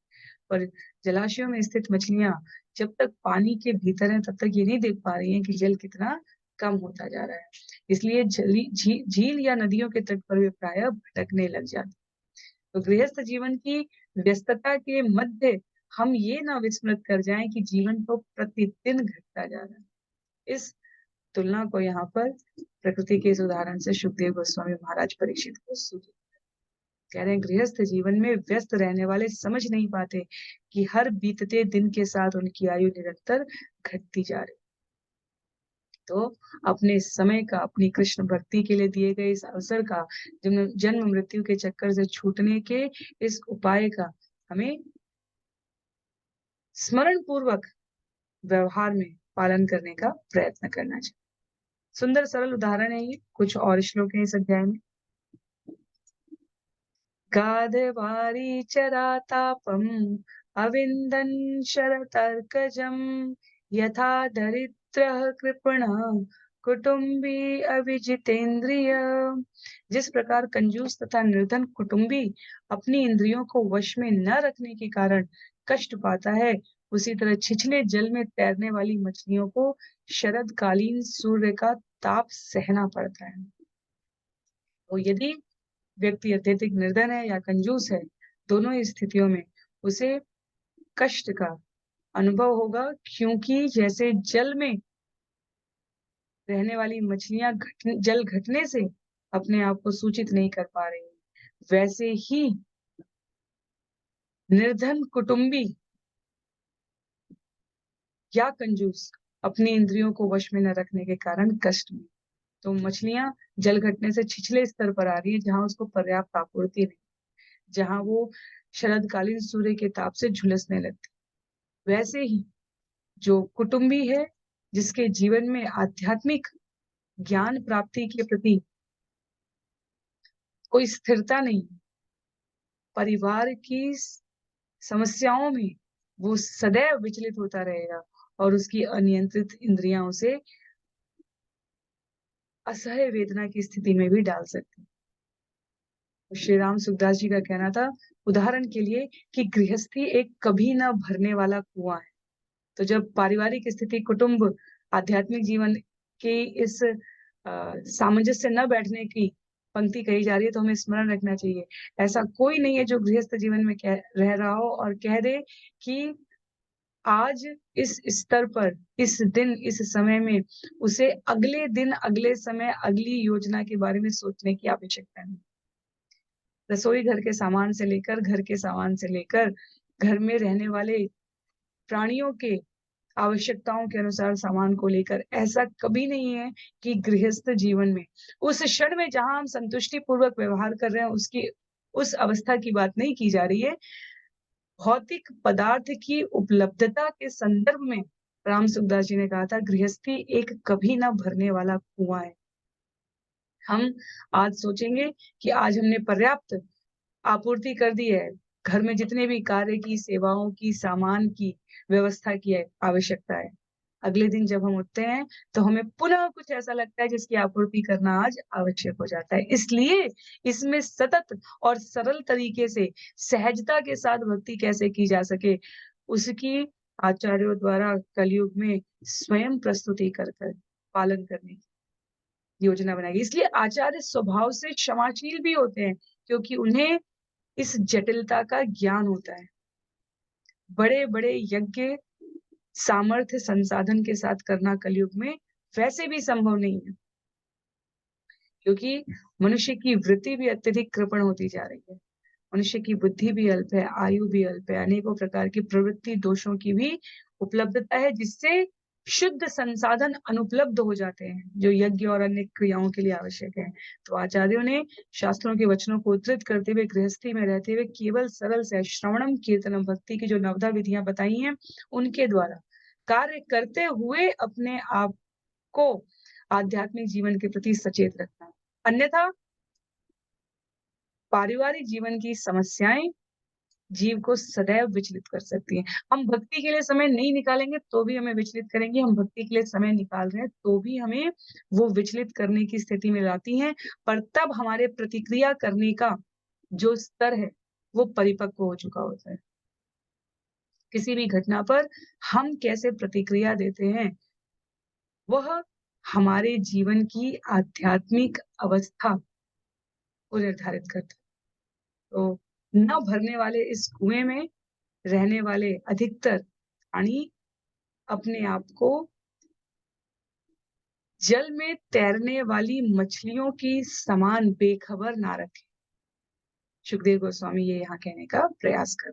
पर जलाशयों में स्थित मछलियां जब तक पानी के भीतर हैं तब तक ये नहीं देख पा रही हैं कि जल कितना कम होता जा रहा है। इसलिए झील या नदियों के तट पर वे प्रायः भटकने लग जाते। तो गृहस्थ जीवन की व्यस्तता के मध्य हम ये ना विस्मृत कर जाएं कि जीवन तो प्रतिदिन घटता जा रहा है। इस तुलना को यहाँ पर प्रकृति के इस उदाहरण से सुखदेव गोस्वामी महाराज परीक्षित को सूचित कह रहे हैं। गृहस्थ जीवन में व्यस्त रहने वाले समझ नहीं पाते कि हर बीतते दिन के साथ उनकी आयु निरंतर घटती जा रही। तो अपने समय का, अपनी कृष्ण भक्ति के लिए दिए गए इस अवसर का, जन्म मृत्यु के चक्कर से छूटने के इस उपाय का हमें स्मरण पूर्वक व्यवहार में पालन करने का प्रयत्न करना चाहिए। सुंदर सरल उदाहरण है ये, कुछ और श्लोक है इस अध्याय में। गाधवारी चरातापम अविंदन शरतर्कजम यथा दरिद्रः कृपण कुटुंबी अविजितेंद्रिय। जिस प्रकार कंजूस तथा निर्धन कुटुंबी अपनी इंद्रियों को वश में न रखने के कारण कष्ट पाता है, उसी तरह छिछले जल में तैरने वाली मछलियों को शरदकालीन सूर्य का ताप सहना पड़ता है। तो यदि व्यक्ति अत्यधिक निर्धन है या कंजूस है, दोनों ही स्थितियों में उसे कष्ट का अनुभव होगा, क्योंकि जैसे जल में रहने वाली मछलियां जल घटने से अपने आप को सूचित नहीं कर पा रही, वैसे ही निर्धन कुटुंबी या कंजूस अपनी इंद्रियों को वश में न रखने के कारण कष्ट में। तो मछलियां जल घटने से छिछले स्तर पर आ रही है, जहां उसको पर्याप्त आपूर्ति नहीं, जहां वो शरदकालीन सूर्य के ताप से झुलसने लगती। वैसे ही जो कुटुंबी है, जिसके जीवन में आध्यात्मिक ज्ञान प्राप्ति के प्रति कोई स्थिरता नहीं, परिवार की समस्याओं में वो सदैव विचलित होता रहेगा और उसकी अनियंत्रित इंद्रियां उसे असह्य वेदना की स्थिति में भी डाल सकती है। तो श्री राम सुखदास जी का कहना था, उदाहरण के लिए, कि गृहस्थी एक कभी न भरने वाला कुआं है। तो जब पारिवारिक स्थिति, कुटुंब, आध्यात्मिक जीवन के इस सामंजस्य न बैठने की पंक्ति कही जा रही है, तो हमें स्मरण रखना चाहिए, ऐसा कोई नहीं है जो गृहस्थ जीवन में रह रहा हो और कह दे कि आज इस स्तर पर, इस दिन, इस समय में उसे अगले दिन, अगले समय, अगली योजना के बारे में सोचने की आवश्यकता नहीं। रसोई घर के सामान से लेकर, घर के सामान से लेकर, घर में रहने वाले प्राणियों के आवश्यकताओं के अनुसार सामान को लेकर, ऐसा कभी नहीं है कि गृहस्थ जीवन में उस क्षण में जहां हम संतुष्टि पूर्वक व्यवहार कर रहे हैं, उसकी उस अवस्था की बात नहीं की जा रही है। भौतिक पदार्थ की उपलब्धता के संदर्भ में राम सुखदास जी ने कहा था, गृहस्थी एक कभी ना भरने वाला कुआं है। हम आज सोचेंगे कि आज हमने पर्याप्त आपूर्ति कर दी है, घर में जितने भी कार्य की, सेवाओं की, सामान की व्यवस्था की आवश्यकता है। अगले दिन जब हम उठते हैं, तो हमें पुनः कुछ ऐसा लगता है जिसकी आपूर्ति करना आज आवश्यक हो जाता है। इसलिए इसमें सतत और सरल तरीके से सहजता के साथ भक्ति कैसे की जा सके, उसकी आचार्यों द्वारा कलयुग में स्वयं प्रस्तुति कर पालन करने की योजना बनाई। इसलिए आचार्य स्वभाव से क्षमाशील भी होते हैं, क्योंकि उन्हें इस जटिलता का ज्ञान होता है। बड़े-बड़े यज्ञ सामर्थ्य संसाधन के साथ करना कलयुग में वैसे भी संभव नहीं है, क्योंकि मनुष्य की वृत्ति भी अत्यधिक कृपण होती जा रही है। मनुष्य की बुद्धि भी अल्प है, आयु भी अल्प है, अनेकों प्रकार की प्रवृत्ति दोषों की भी उपलब्धता है, जिससे शुद्ध संसाधन अनुपलब्ध हो जाते हैं, जो यज्ञ और अन्य क्रियाओं के लिए आवश्यक है। तो आचार्यों ने शास्त्रों के वचनों को उद्धृत करते हुए गृहस्थी में रहते हुए केवल सरल से श्रवणम कीर्तनम भक्ति की जो 9 विधियां बताई हैं, उनके द्वारा कार्य करते हुए अपने आप को आध्यात्मिक जीवन के प्रति सचेत रखना। अन्यथा पारिवारिक जीवन की समस्याएं जीव को सदैव विचलित कर सकती हैं। हम भक्ति के लिए समय नहीं निकालेंगे तो भी हमें विचलित करेंगी, हम भक्ति के लिए समय निकाल रहे हैं तो भी हमें वो विचलित करने की स्थिति में लाती हैं, पर तब हमारे प्रतिक्रिया करने का जो स्तर है, वो परिपक्व हो चुका होता है। किसी भी घटना पर हम कैसे प्रतिक्रिया देते हैं, वह हमारे जीवन की आध्यात्मिक अवस्था को निर्धारित करता है। तो न भरने वाले इस कुएं में रहने वाले अधिकतर प्राणी अपने आप को जल में तैरने वाली मछलियों की समान बेखबर ना रखें। सुखदेव गोस्वामी ये यहाँ कहने का प्रयास कर।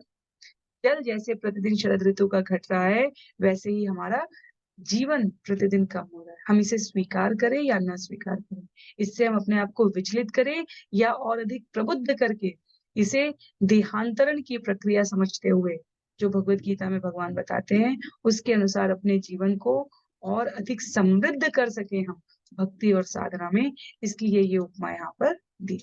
जल जैसे प्रतिदिन शरद ऋतु का घट रहा है, वैसे ही हमारा जीवन प्रतिदिन कम हो रहा है। हम इसे स्वीकार करें या ना स्वीकार करें, इससे हम अपने आप को विचलित करें या और अधिक प्रबुद्ध करके इसे देहांतरण की प्रक्रिया समझते हुए, जो भगवत गीता में भगवान बताते हैं, उसके अनुसार अपने जीवन को और अधिक समृद्ध कर सके हम भक्ति और साधना में। इसलिए ये उपमा यहाँ पर दी।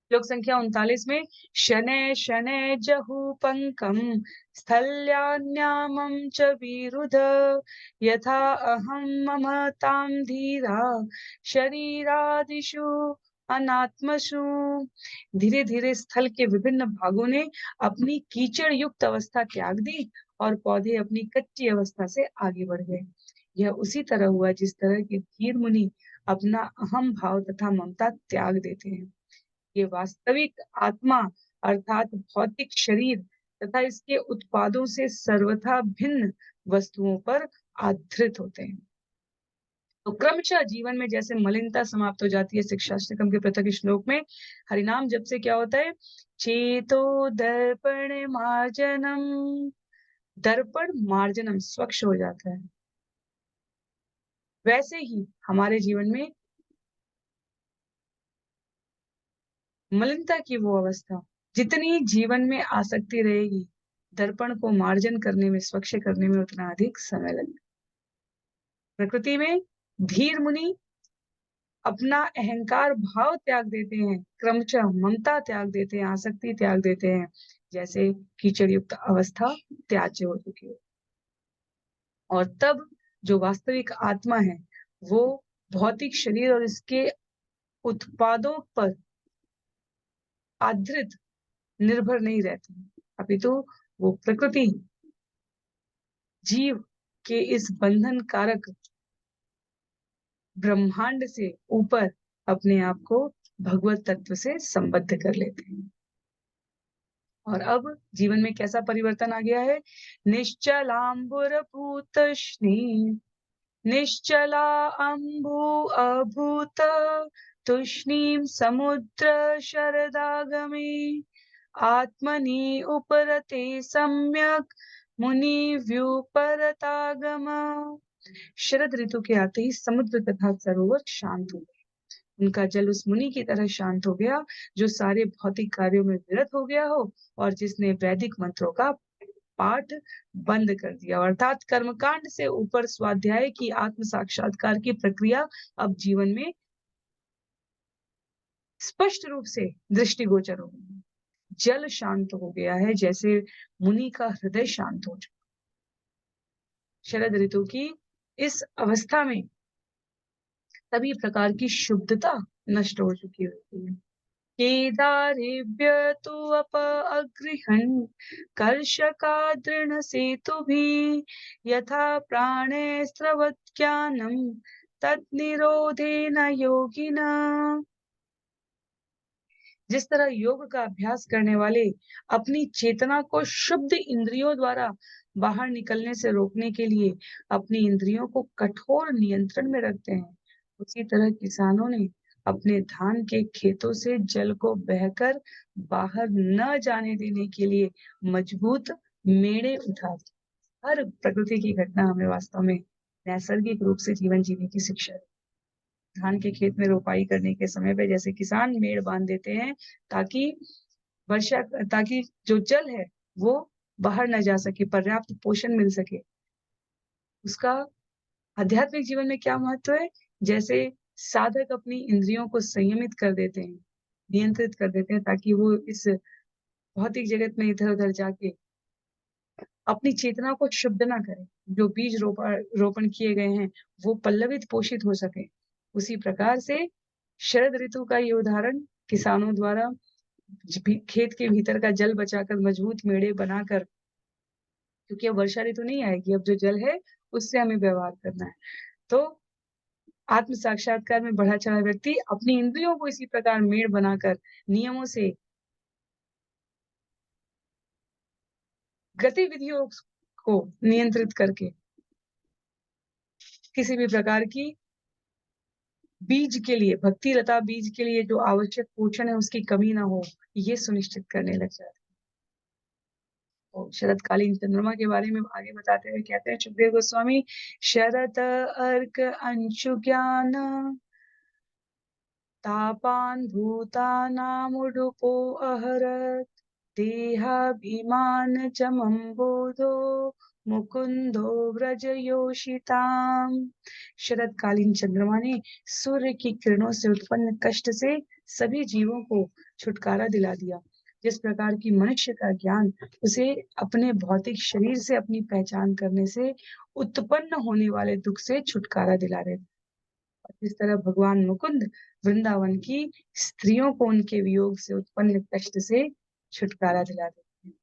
श्लोक संख्या 39 में शनैः शनैः जहूपङ्कं स्थल्यान्यामं च विरुध यथा अहं ममतां धीरा शरीरादिषु अनात्मसु। धीरे धीरे स्थल के विभिन्न भागों ने अपनी कीचड़ युक्त अवस्था त्याग दी और पौधे अपनी कच्ची अवस्था से आगे बढ़ गए। यह उसी तरह हुआ जिस तरह के धीर मुनि अपना अहम भाव तथा ममता त्याग देते हैं। ये वास्तविक आत्मा अर्थात भौतिक शरीर तथा इसके उत्पादों से सर्वथा भिन्न वस्तुओं पर आधृत होते हैं। तो क्रमशः जीवन में जैसे मलिनता समाप्त हो जाती है, शिक्षाष्टकम के पृथक श्लोक में हरिनाम जप से क्या होता है, चेतो दर्पण मार्जनम, दर्पण मार्जनम स्वच्छ हो जाता है। वैसे ही हमारे जीवन में मलिनता की वो अवस्था जितनी जीवन में आसक्ति रहेगी, दर्पण को मार्जन करने में, स्वच्छ करने में उतना अधिक समय लगेगा। प्रकृति में धीर मुनि अपना अहंकार भाव त्याग देते हैं, क्रमशः ममता त्याग देते हैं, आसक्ति त्याग देते हैं, जैसे कीचड़ युक्त अवस्था त्याज्य हो चुकी है। और तब जो वास्तविक आत्मा है, वो भौतिक शरीर और इसके उत्पादों पर आधृत निर्भर नहीं रहती, अपितु वो प्रकृति जीव के इस बंधन कारक ब्रह्मांड से ऊपर अपने आप को भगवत तत्व से संबद्ध कर लेते हैं। और अब जीवन में कैसा परिवर्तन आ गया है, निश्चलांबुर भूतश्नी निश्चला अम्बु अभूत तुष्णीं समुद्र शरदागमे आत्मनि उपरते सम्यक मुनि व्युपरतागम। शरद ऋतु के आते ही समुद्र तथा सरोवर शांत हो गए। उनका जल उस मुनि की तरह शांत हो गया जो सारे भौतिक कार्यों में विरत हो गया हो और जिसने वैदिक मंत्रों का पाठ बंद कर दिया। अर्थात कर्मकांड से ऊपर स्वाध्याय की आत्म साक्षात्कार की प्रक्रिया अब जीवन में स्पष्ट रूप से दृष्टिगोचर हो गई। जल शांत हो गया है, जैसे मुनि का हृदय शांत हो चुका। शरद ऋतु की इस अवस्था में सभी प्रकार की शुद्धता नष्ट हो चुकी होती है। केदारेभ्य तु अगृहन् कर्षकादृढ सेतुभिः यथा प्राणे स्रवत्ज्ञानं तन्निरोधेन योगिना। जिस तरह योग का अभ्यास करने वाले अपनी चेतना को शुद्ध इंद्रियों द्वारा बाहर निकलने से रोकने के लिए अपनी इंद्रियों को कठोर नियंत्रण में रखते हैं, उसी तरह किसानों ने अपने धान के खेतों से जल को बहकर बाहर न जाने देने के लिए मजबूत मेड़े उठा दी। हर प्रकृति की घटना हमें वास्तव में नैसर्गिक रूप से जीवन जीने की शिक्षा देती है। धान के खेत में रोपाई करने के समय पे जैसे किसान मेड़ बांध देते हैं ताकि वर्षा ताकि जो जल है वो बाहर न जा सके, पर्याप्त पोषण मिल सके। उसका आध्यात्मिक जीवन में क्या महत्व है? जैसे साधक अपनी इंद्रियों को संयमित कर देते हैं, नियंत्रित कर देते हैं ताकि वो इस भौतिक जगत में इधर-उधर जाके अपनी चेतना को शुद्ध ना करें। जो बीज रोपण किए गए हैं, वो पल्लवित पोषित हो सकें। उसी प्रकार से शरद ऋतु का ये उदाहरण किसानों द्वारा खेत के भीतर का जल बचाकर मजबूत मेड़े बनाकर, क्योंकि अब वर्षा ऋतु नहीं आएगी, अब जो जल है उससे हमें व्यवहार करना है। तो आत्म साक्षात्कार में बढ़ा चढ़ा व्यक्ति अपनी इंद्रियों को इसी प्रकार मेड़ बनाकर नियमों से गतिविधियों को नियंत्रित करके किसी भी प्रकार की बीज के लिए, भक्ति लता बीज के लिए जो आवश्यक पोषण है उसकी कमी ना हो, ये सुनिश्चित करने लग जाते हैं। तो शरतकालीन चंद्रमा के बारे में आगे बताते हुए कहते हैं सुखदेव गोस्वामी, शरत अर्क अंशु ज्ञान तापान भूतानामुडुपो अहरत देहाभिमान चमं बोधो मुकुंदो व्रजयोषिताम। शरतकालीन चंद्रमा ने सूर्य की किरणों से उत्पन्न कष्ट से सभी जीवों को छुटकारा दिला दिया। जिस प्रकार की मनुष्य का ज्ञान उसे अपने भौतिक शरीर से अपनी पहचान करने से उत्पन्न होने वाले दुख से छुटकारा दिला रहे थे, जिस तरह भगवान मुकुंद वृंदावन की स्त्रियों को उनके वियोग से उत्पन्न कष्ट से छुटकारा दिला देते हैं।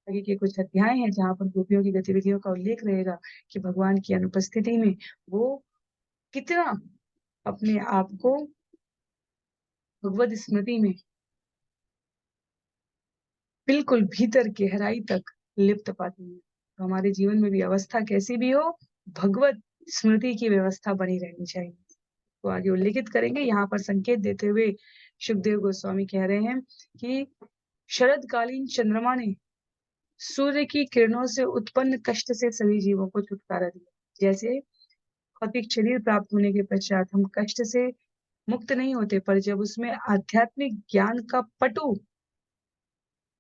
आगे के कुछ अध्याय हैं जहाँ पर गोपियों की गतिविधियों का उल्लेख रहेगा कि भगवान की अनुपस्थिति में वो कितना अपने आप को भगवत स्मृति में बिल्कुल भीतर गहराई तक लिप्त पाती है। तो हमारे जीवन में भी अवस्था कैसी भी हो, भगवत स्मृति की व्यवस्था बनी रहनी चाहिए। तो आगे उल्लेखित करेंगे, यहाँ पर संकेत देते हुए सुखदेव गोस्वामी कह रहे हैं कि शरदकालीन चंद्रमा ने सूर्य की किरणों से उत्पन्न कष्ट से सभी जीवों को छुटकारा दिया। जैसे भौतिक शरीर प्राप्त होने के पश्चात हम कष्ट से मुक्त नहीं होते, पर जब उसमें आध्यात्मिक ज्ञान का पटु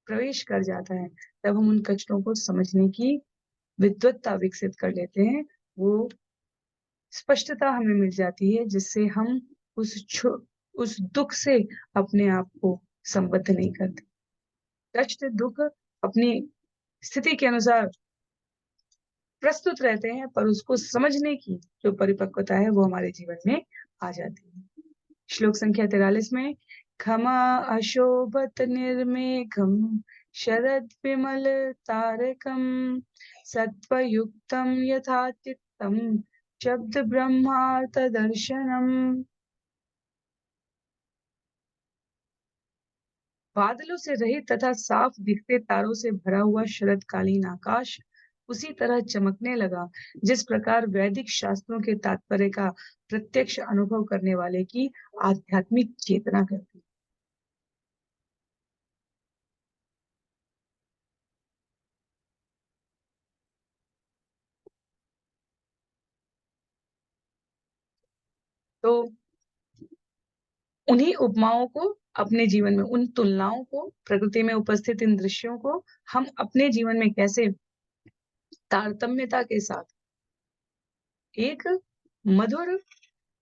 प्रवेश कर जाता है, तब हम उन कष्टों को समझने की विद्वत्ता विकसित कर लेते हैं। वो स्पष्टता हमें मिल जाती है जिससे हम उस दुख से अपने आप को संबद्ध नहीं करते। कष्ट, दुख अपनी स्थिति के अनुसार प्रस्तुत रहते हैं, पर उसको समझने की जो परिपक्वता है वो हमारे जीवन में आ जाती है। श्लोक संख्या 43 में खमा अशोभत निर्मेघम शरद विमल तारकम सत्वयुक्तम यथा चित्तम शब्द ब्रह्मार्थ दर्शनम। बादलों से रहित तथा साफ दिखते तारों से भरा हुआ शरतकालीन आकाश उसी तरह चमकने लगा जिस प्रकार वैदिक शास्त्रों के तात्पर्य का प्रत्यक्ष अनुभव करने वाले की आध्यात्मिक चेतना करती। तो उन्हीं उपमाओं को अपने जीवन में, उन तुलनाओं को, प्रकृति में उपस्थित इन दृश्यों को हम अपने जीवन में कैसे तारतम्यता के साथ एक मधुर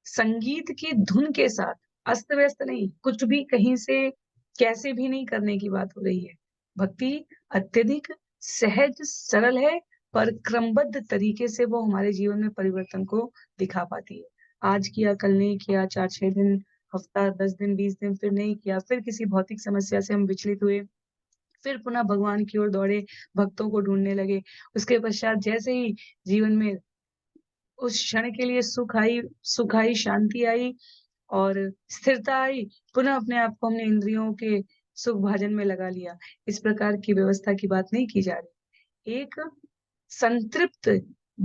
संगीत की धुन के साथ, अस्त व्यस्त नहीं, कुछ भी कहीं से कैसे भी नहीं करने की बात हो रही है, भक्ति अत्यधिक सहज सरल है, पर क्रमबद्ध तरीके से वो हमारे जीवन में परिवर्तन को दिखा पाती है। आज किया, कल नहीं किया, 4-6 दिन, हफ्ता, 10 दिन, 20 दिन, फिर नहीं किया, फिर किसी भौतिक समस्या से हम विचलित हुए, फिर पुनः भगवान की ओर दौड़े, भक्तों को ढूँढने लगे। उसके पश्चात जैसे ही जीवन में उस क्षण के लिए सुख आई, शांति आई और स्थिरता आई, पुनः अपने आप को हमने इंद्रियों के सुख भाजन में लगा लिया। इस प्रकार की व्यवस्था की बात नहीं की जा रही। एक संतृप्त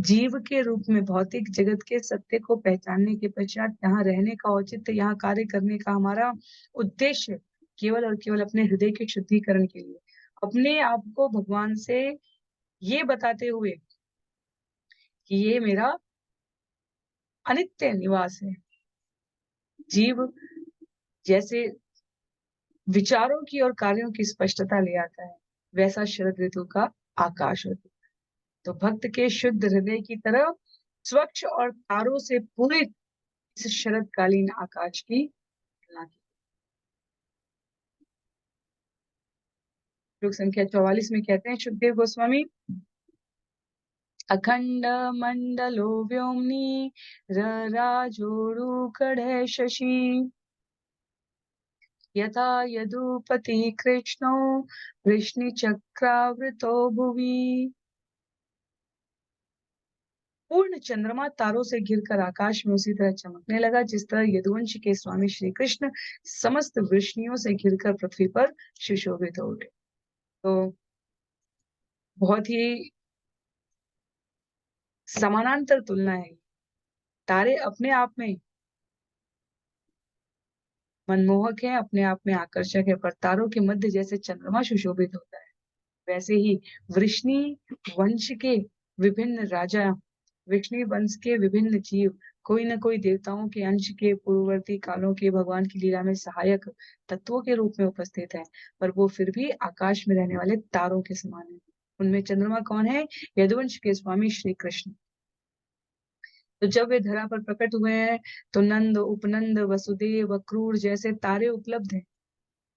जीव के रूप में भौतिक जगत के सत्य को पहचानने के पश्चात यहाँ रहने का औचित्य, यहाँ कार्य करने का हमारा उद्देश्य केवल और केवल अपने हृदय के शुद्धिकरण के लिए, अपने आप को भगवान से ये बताते हुए कि ये मेरा अनित्य निवास है। जीव जैसे विचारों की और कार्यों की स्पष्टता ले आता है, वैसा शरद ऋतु का आकाश होता है। तो भक्त के शुद्ध हृदय की तरह स्वच्छ और तारों से पूरे इस शरदकालीन आकाश की तुलना की। श्लोक संख्या 44 में कहते हैं सुखदेव गोस्वामी, अखंड मंडलो व्योम्नि रराजोरुकढ़ शशि यथा यदुपति कृष्णो वृष्णिचक्रावृतो भुवि। पूर्ण चंद्रमा तारों से घिरकर आकाश में उसी तरह चमकने लगा जिस तरह यदुवंश के स्वामी श्री कृष्ण समस्त वृष्णियों से घिरकर पृथ्वी पर सुशोभित हो उठे। तो बहुत ही समानांतर तुलना है। तारे अपने आप में मनमोहक है, अपने आप में आकर्षक है, पर तारों के मध्य जैसे चंद्रमा सुशोभित होता है, वैसे ही वृष्णि वंश के विभिन्न राजा, वृष्णि वंश के विभिन्न जीव कोई न कोई देवताओं के अंश के पूर्ववर्ती कालों के भगवान की लीला में सहायक तत्वों के रूप में उपस्थित है, पर वो फिर भी आकाश में रहने वाले तारों के समान है। उनमें चंद्रमा कौन है? यदुवंश के स्वामी श्री कृष्ण। तो जब वे धरा पर प्रकट हुए हैं तो नंद, उपनंद, वसुदेव, क्रूर जैसे तारे उपलब्ध हैं,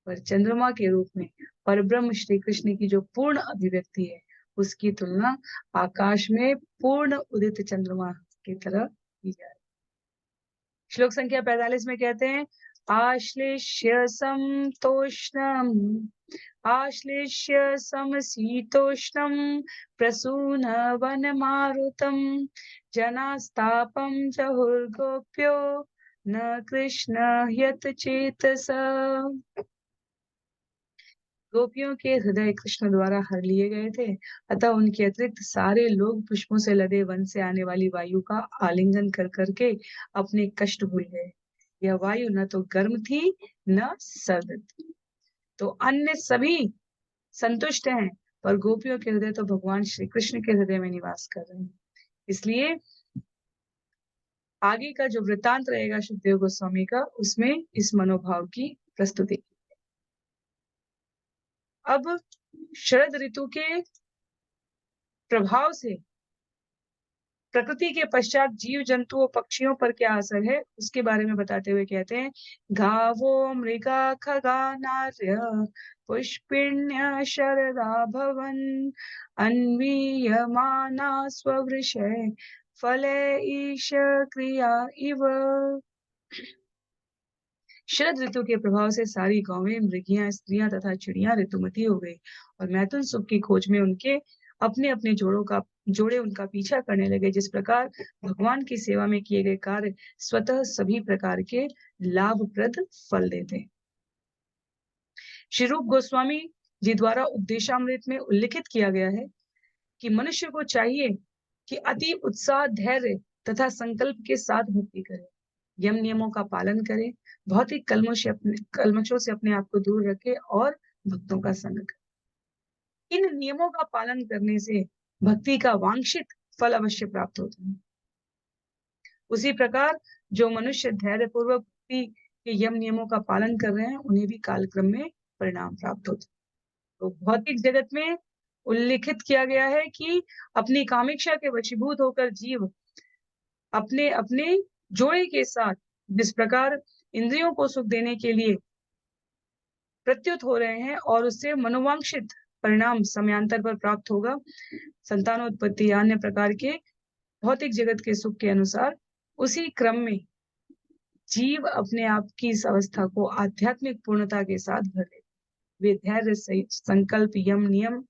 पर चंद्रमा के रूप में परब्रह्म श्री कृष्ण की जो पूर्ण अभिव्यक्ति है, उसकी तुलना आकाश में पूर्ण उदित चंद्रमा की तरह की जाए। श्लोक संख्या 45 में कहते हैं, आश्लिष्य समतोष्णम आश्लिष्य समशीतोष्णम प्रसून वन मारुतम जनास्तापम जहुर्गोप्यो न कृष्ण ह्यत चेतस। गोपियों के हृदय कृष्ण द्वारा हर लिए गए थे, अतः उनके अतिरिक्त सारे लोग पुष्पों से लदे वन से आने वाली वायु का आलिंगन कर करके अपने कष्ट भूल गए। यह वायु न तो गर्म थी न सर्द थी। तो अन्य सभी संतुष्ट हैं, पर गोपियों के हृदय तो भगवान श्री कृष्ण के हृदय में निवास कर रहे हैं। इसलिए आगे का जो वृत्तांत रहेगा सुखदेव गोस्वामी का, उसमें इस मनोभाव की प्रस्तुति। अब शरद ऋतु के प्रभाव से प्रकृति के पश्चात जीव जंतुओं पक्षियों पर क्या असर है उसके बारे में बताते हुए कहते हैं, गावो मृगा खगा नार्य पुष्पिण्य शरदा भवन अन्वीयमाना स्ववृषय फले ईश क्रिया इव। शरद ऋतु के प्रभाव से सारी गौवें, मृगियां, स्त्रियां तथा चिड़ियां ऋतुमती हो गई और मैथुन सुख की खोज में उनके अपने अपने जोड़े उनका पीछा करने लगे। जिस प्रकार भगवान की सेवा में किए गए कार्य स्वतः सभी प्रकार के लाभप्रद फल देते हैं। श्री रूप गोस्वामी जी द्वारा उपदेशामृत में उल्लिखित किया गया है कि मनुष्य को चाहिए कि अति उत्साह, धैर्य तथा संकल्प के साथ भक्ति करे, यम नियमों का पालन करे, भौतिक कलमशों से अपने आप को दूर रखे और भक्तों का संग करे। इन नियमों का पालन करने से भक्ति का वांछित फल अवश्य प्राप्त होता है। उसी प्रकार जो मनुष्य धैर्य पूर्वक भक्ति के यम नियमों का पालन कर रहे हैं, उन्हें भी कालक्रम में परिणाम प्राप्त होता है। तो भौतिक जगत में उल्लिखित किया गया है कि अपनी कामेक्षा के वशीभूत होकर जीव अपने अपने जोड़े के साथ जिस प्रकार इंद्रियों को सुख देने के लिए प्रत्युत हो रहे हैं और उससे मनोवांछित परिणाम समयांतर पर प्राप्त होगा। संतानोत्पत्ति या अन्य प्रकार के भौतिक जगत के सुख के अनुसार उसी क्रम में जीव अपने आप की इस अवस्था को आध्यात्मिक पूर्णता के साथ भर ले। वे धैर्य सहित संकल्प यम नियम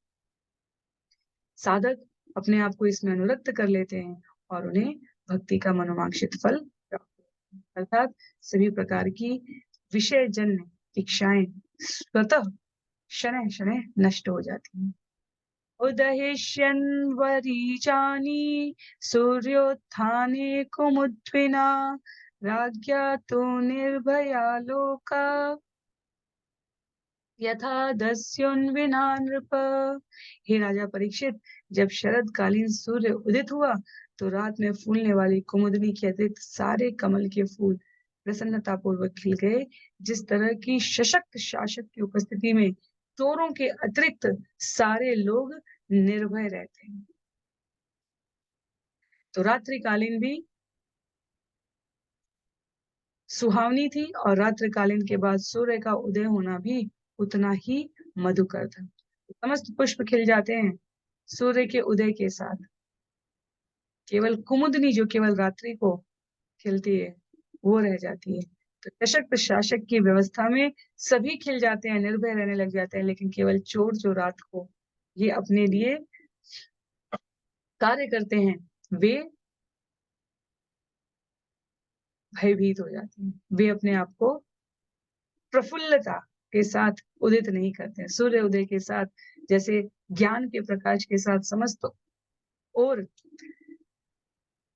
साधक अपने आप को इसमें अनुरक्त कर लेते हैं और उन्हें भक्ति का मनोवांछित फल प्राप्त होता है। अर्थात सभी प्रकार की विषय जन्य इच्छाएं स्वतः शनैः शनैः नष्ट हो जाती हैं। उदहिष्यन् वरीचानि सूर्योत्थाने कुमुद्विना राज्ञा तु निर्भया लोका यथा दस्युन्विना नृप। हे राजा परीक्षित, जब शरदकालीन सूर्य उदित हुआ तो रात में फूलने वाली कुमुदनी के अतिरिक्त सारे कमल के फूल प्रसन्नता पूर्वक खिल गए। जिस तरह की सशक्त शासक की उपस्थिति में चोरों के अतिरिक्त सारे लोग निर्भय रहते हैं, तो रात्रिकालीन भी सुहावनी थी और रात्रिकालीन के बाद सूर्य का उदय होना भी उतना ही मधुकर था। समस्त पुष्प खिल जाते हैं सूर्य के उदय के साथ, केवल कुमुदनी जो केवल रात्रि को खिलती है वो रह जाती है। तो सशक्त शासक की व्यवस्था में सभी खिल जाते हैं, निर्भय रहने लग जाते हैं, लेकिन केवल चोर जो रात को ये अपने लिए कार्य करते हैं वे भयभीत हो जाते हैं। वे अपने आप को प्रफुल्लता के साथ उदित नहीं करते हैं। सूर्य उदय के साथ जैसे ज्ञान के प्रकाश के साथ समस्त और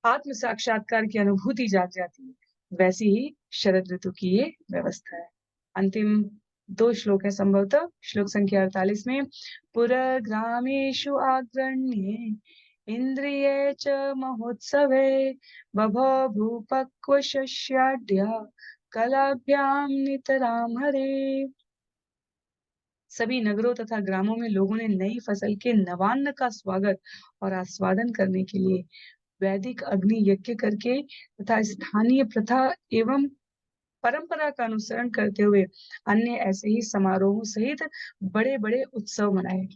आत्म साक्षात्कार की अनुभूति जाग जाती है, वैसी ही शरद ऋतु की ये व्यवस्था है। अंतिम 2 श्लोक है संभवतः, श्लोक संख्या 48 में पुरग्रामेषु आग्रण्ये इंद्रिये च महोत्सवे बभौ भूपक्वशस्याढ्या कलाभ्याम नितराम हरे। सभी नगरों तथा ग्रामों में लोगों ने नई फसल के नवान्न का स्वागत और आस्वादन करने के लिए वैदिक अग्नि यज्ञ करके तथा स्थानीय प्रथा एवं परंपरा का अनुसरण करते हुए अन्य ऐसे ही समारोहों सहित बड़े-बड़े उत्सव मनाए।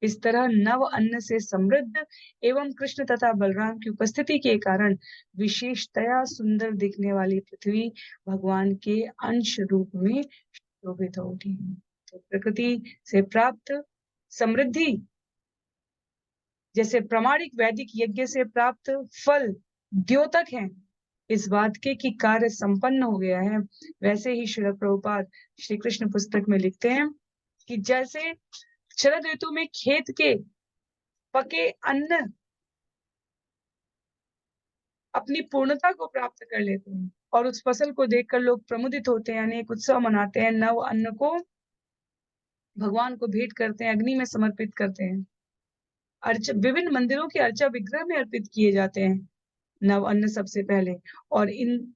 इस तरह नव अन्न से समृद्ध एवं कृष्ण तथा बलराम की उपस्थिति के कारण विशेषतया सुंदर दिखने वाली पृथ्वी भगवान के अंश रूप में शोभित हो उठी। तो प्रकृति से प्राप्त समृद्धि जैसे प्रामाणिक वैदिक यज्ञ से प्राप्त फल द्योतक हैं इस बात के कि कार्य संपन्न हो गया है, वैसे ही श्रील प्रभुपाद श्री कृष्ण पुस्तक में लिखते हैं कि जैसे शरद ऋतु में खेत के पके अन्न अपनी पूर्णता को प्राप्त कर लेते हैं और उस फसल को देखकर लोग प्रमुदित होते हैं, अनेक उत्सव मनाते हैं, नव अन्न को भगवान को भेंट करते हैं, अग्नि में समर्पित करते हैं, विभिन्न मंदिरों के अर्चा विग्रह में अर्पित किए जाते हैं नव अन्न सबसे पहले, और इन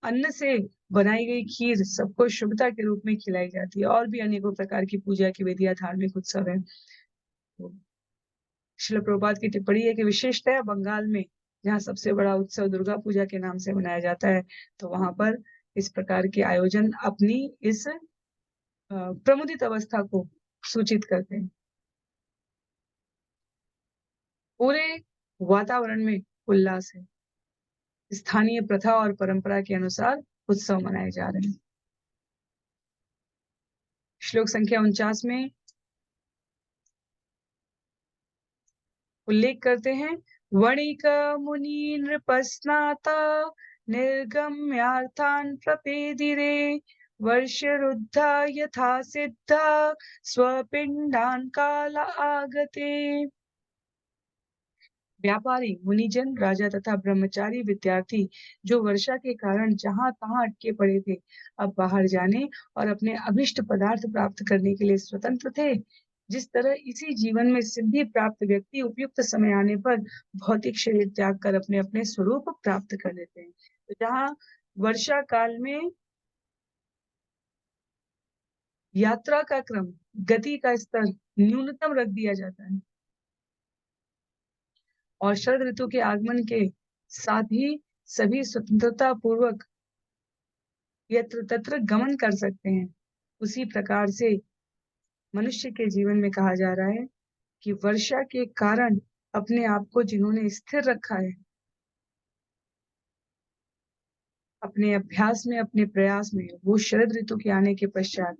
अन्न से बनाई गई खीर सबको शुभता के रूप में खिलाई जाती है। और भी अनेकों प्रकार की पूजा की विधियां, धार्मिक उत्सव है। श्रील प्रभुपाद की टिप्पणी है कि विशेषतः बंगाल में जहाँ सबसे बड़ा उत्सव दुर्गा पूजा के नाम से मनाया जाता है, तो वहां पर इस प्रकार के आयोजन अपनी इस प्रमुदित अवस्था को सूचित करते हैं। पूरे वातावरण में उल्लास है, स्थानीय प्रथा और परंपरा के अनुसार उत्सव मनाए जा रहे हैं। श्लोक संख्या 49 में उल्लेख करते हैं वणिक मुनि नृपस्नाता निर्गम्यार्थान प्रपेदिरे वर्षरुद्धा यथा सिद्धा स्वपिंडान काल आगते। व्यापारी, मुनिजन, राजा तथा ब्रह्मचारी विद्यार्थी जो वर्षा के कारण जहां तहां अटके पड़े थे, अब बाहर जाने और अपने अभिष्ट पदार्थ प्राप्त करने के लिए स्वतंत्र थे। जिस तरह इसी जीवन में सिद्धि प्राप्त व्यक्ति उपयुक्त समय आने पर भौतिक शरीर त्याग कर अपने अपने स्वरूप प्राप्त कर लेते हैं, तो जहाँ वर्षा काल में यात्रा का क्रम, गति का स्तर न्यूनतम रख दिया जाता है और शरद ऋतु के आगमन के साथ ही सभी स्वतंत्रता पूर्वक यत्र तत्र गमन कर सकते हैं, उसी प्रकार से मनुष्य के जीवन में कहा जा रहा है कि वर्षा के कारण अपने आप को जिन्होंने स्थिर रखा है, अपने अभ्यास में, अपने प्रयास में, वो शरद ऋतु के आने के पश्चात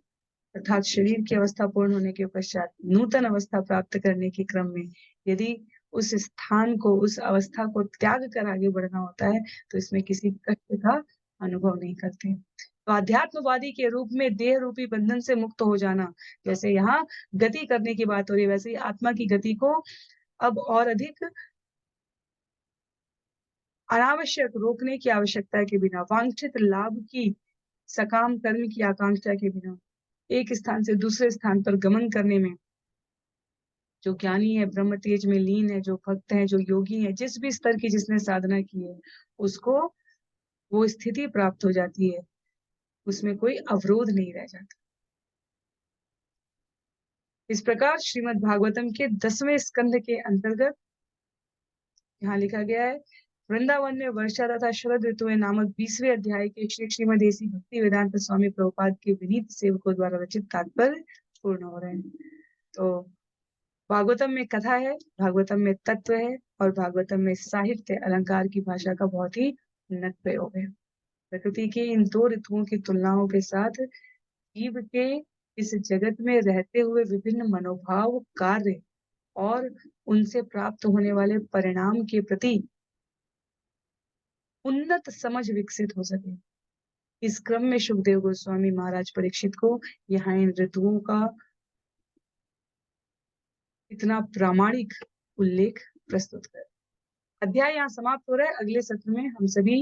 अर्थात शरीर की अवस्था पूर्ण होने के पश्चात नूतन अवस्था प्राप्त करने के क्रम में यदि उस स्थान को, उस अवस्था को त्याग कर आगे बढ़ना होता है, तो इसमें किसी कष्ट का अनुभव नहीं करते। तो अध्यात्मवादी के रूप में देह रूपी बंधन से मुक्त हो जाना, जैसे यहाँ गति करने की बात हो रही है, वैसे ही आत्मा की गति को अब और अधिक अनावश्यक रोकने की आवश्यकता के बिना, वांछित लाभ की, सकाम कर्म की आकांक्षा के बिना एक स्थान से दूसरे स्थान पर गमन करने में जो ज्ञानी है, ब्रह्म तेज में लीन है, जो भक्त है, जो योगी है, जिस भी स्तर की जिसने साधना की है, उसको वो स्थिति प्राप्त हो जाती है, उसमें कोई अवरोध नहीं रह जाता। इस प्रकार श्रीमद् भागवतम के 10वें स्कंध के अंतर्गत यहाँ लिखा गया है, वृंदावन में वर्षा तथा शरद ऋतुएं नामक 20वें अध्याय के श्री श्रीमद ऐसी भक्ति वेदांत स्वामी प्रभुपाद के विनीत सेवकों द्वारा रचित तात्पर्य पूर्ण हो रहे हैं। तो भागवतम में कथा है, भागवतम में तत्व है और भागवतम में साहित्य अलंकार की भाषा का बहुत ही उन्नत प्रयोग है। प्रकृति के इन दो ऋतुओं की तुलनाओं के साथ जीव के इस जगत में रहते हुए विभिन्न मनोभाव, कार्य और उनसे प्राप्त होने वाले परिणाम के प्रति उन्नत समझ विकसित हो सके, इस क्रम में सुखदेव गोस्वामी महाराज परीक्षित को यहाँ इन ऋतुओं का इतना प्रामाणिक उल्लेख प्रस्तुत कर अध्याय यहाँ समाप्त हो रहा है। अगले सत्र में हम सभी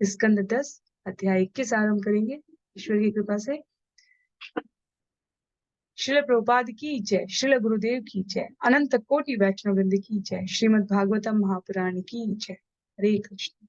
स्कंद 10 अध्याय 21 आरंभ करेंगे ईश्वर की कृपा से। श्रील प्रभुपाद की जय, श्रील गुरुदेव की जय, अनंत कोटि वैष्णव वृंद की जय, श्रीमद् भागवतम महापुराण की जय। हरे कृष्ण।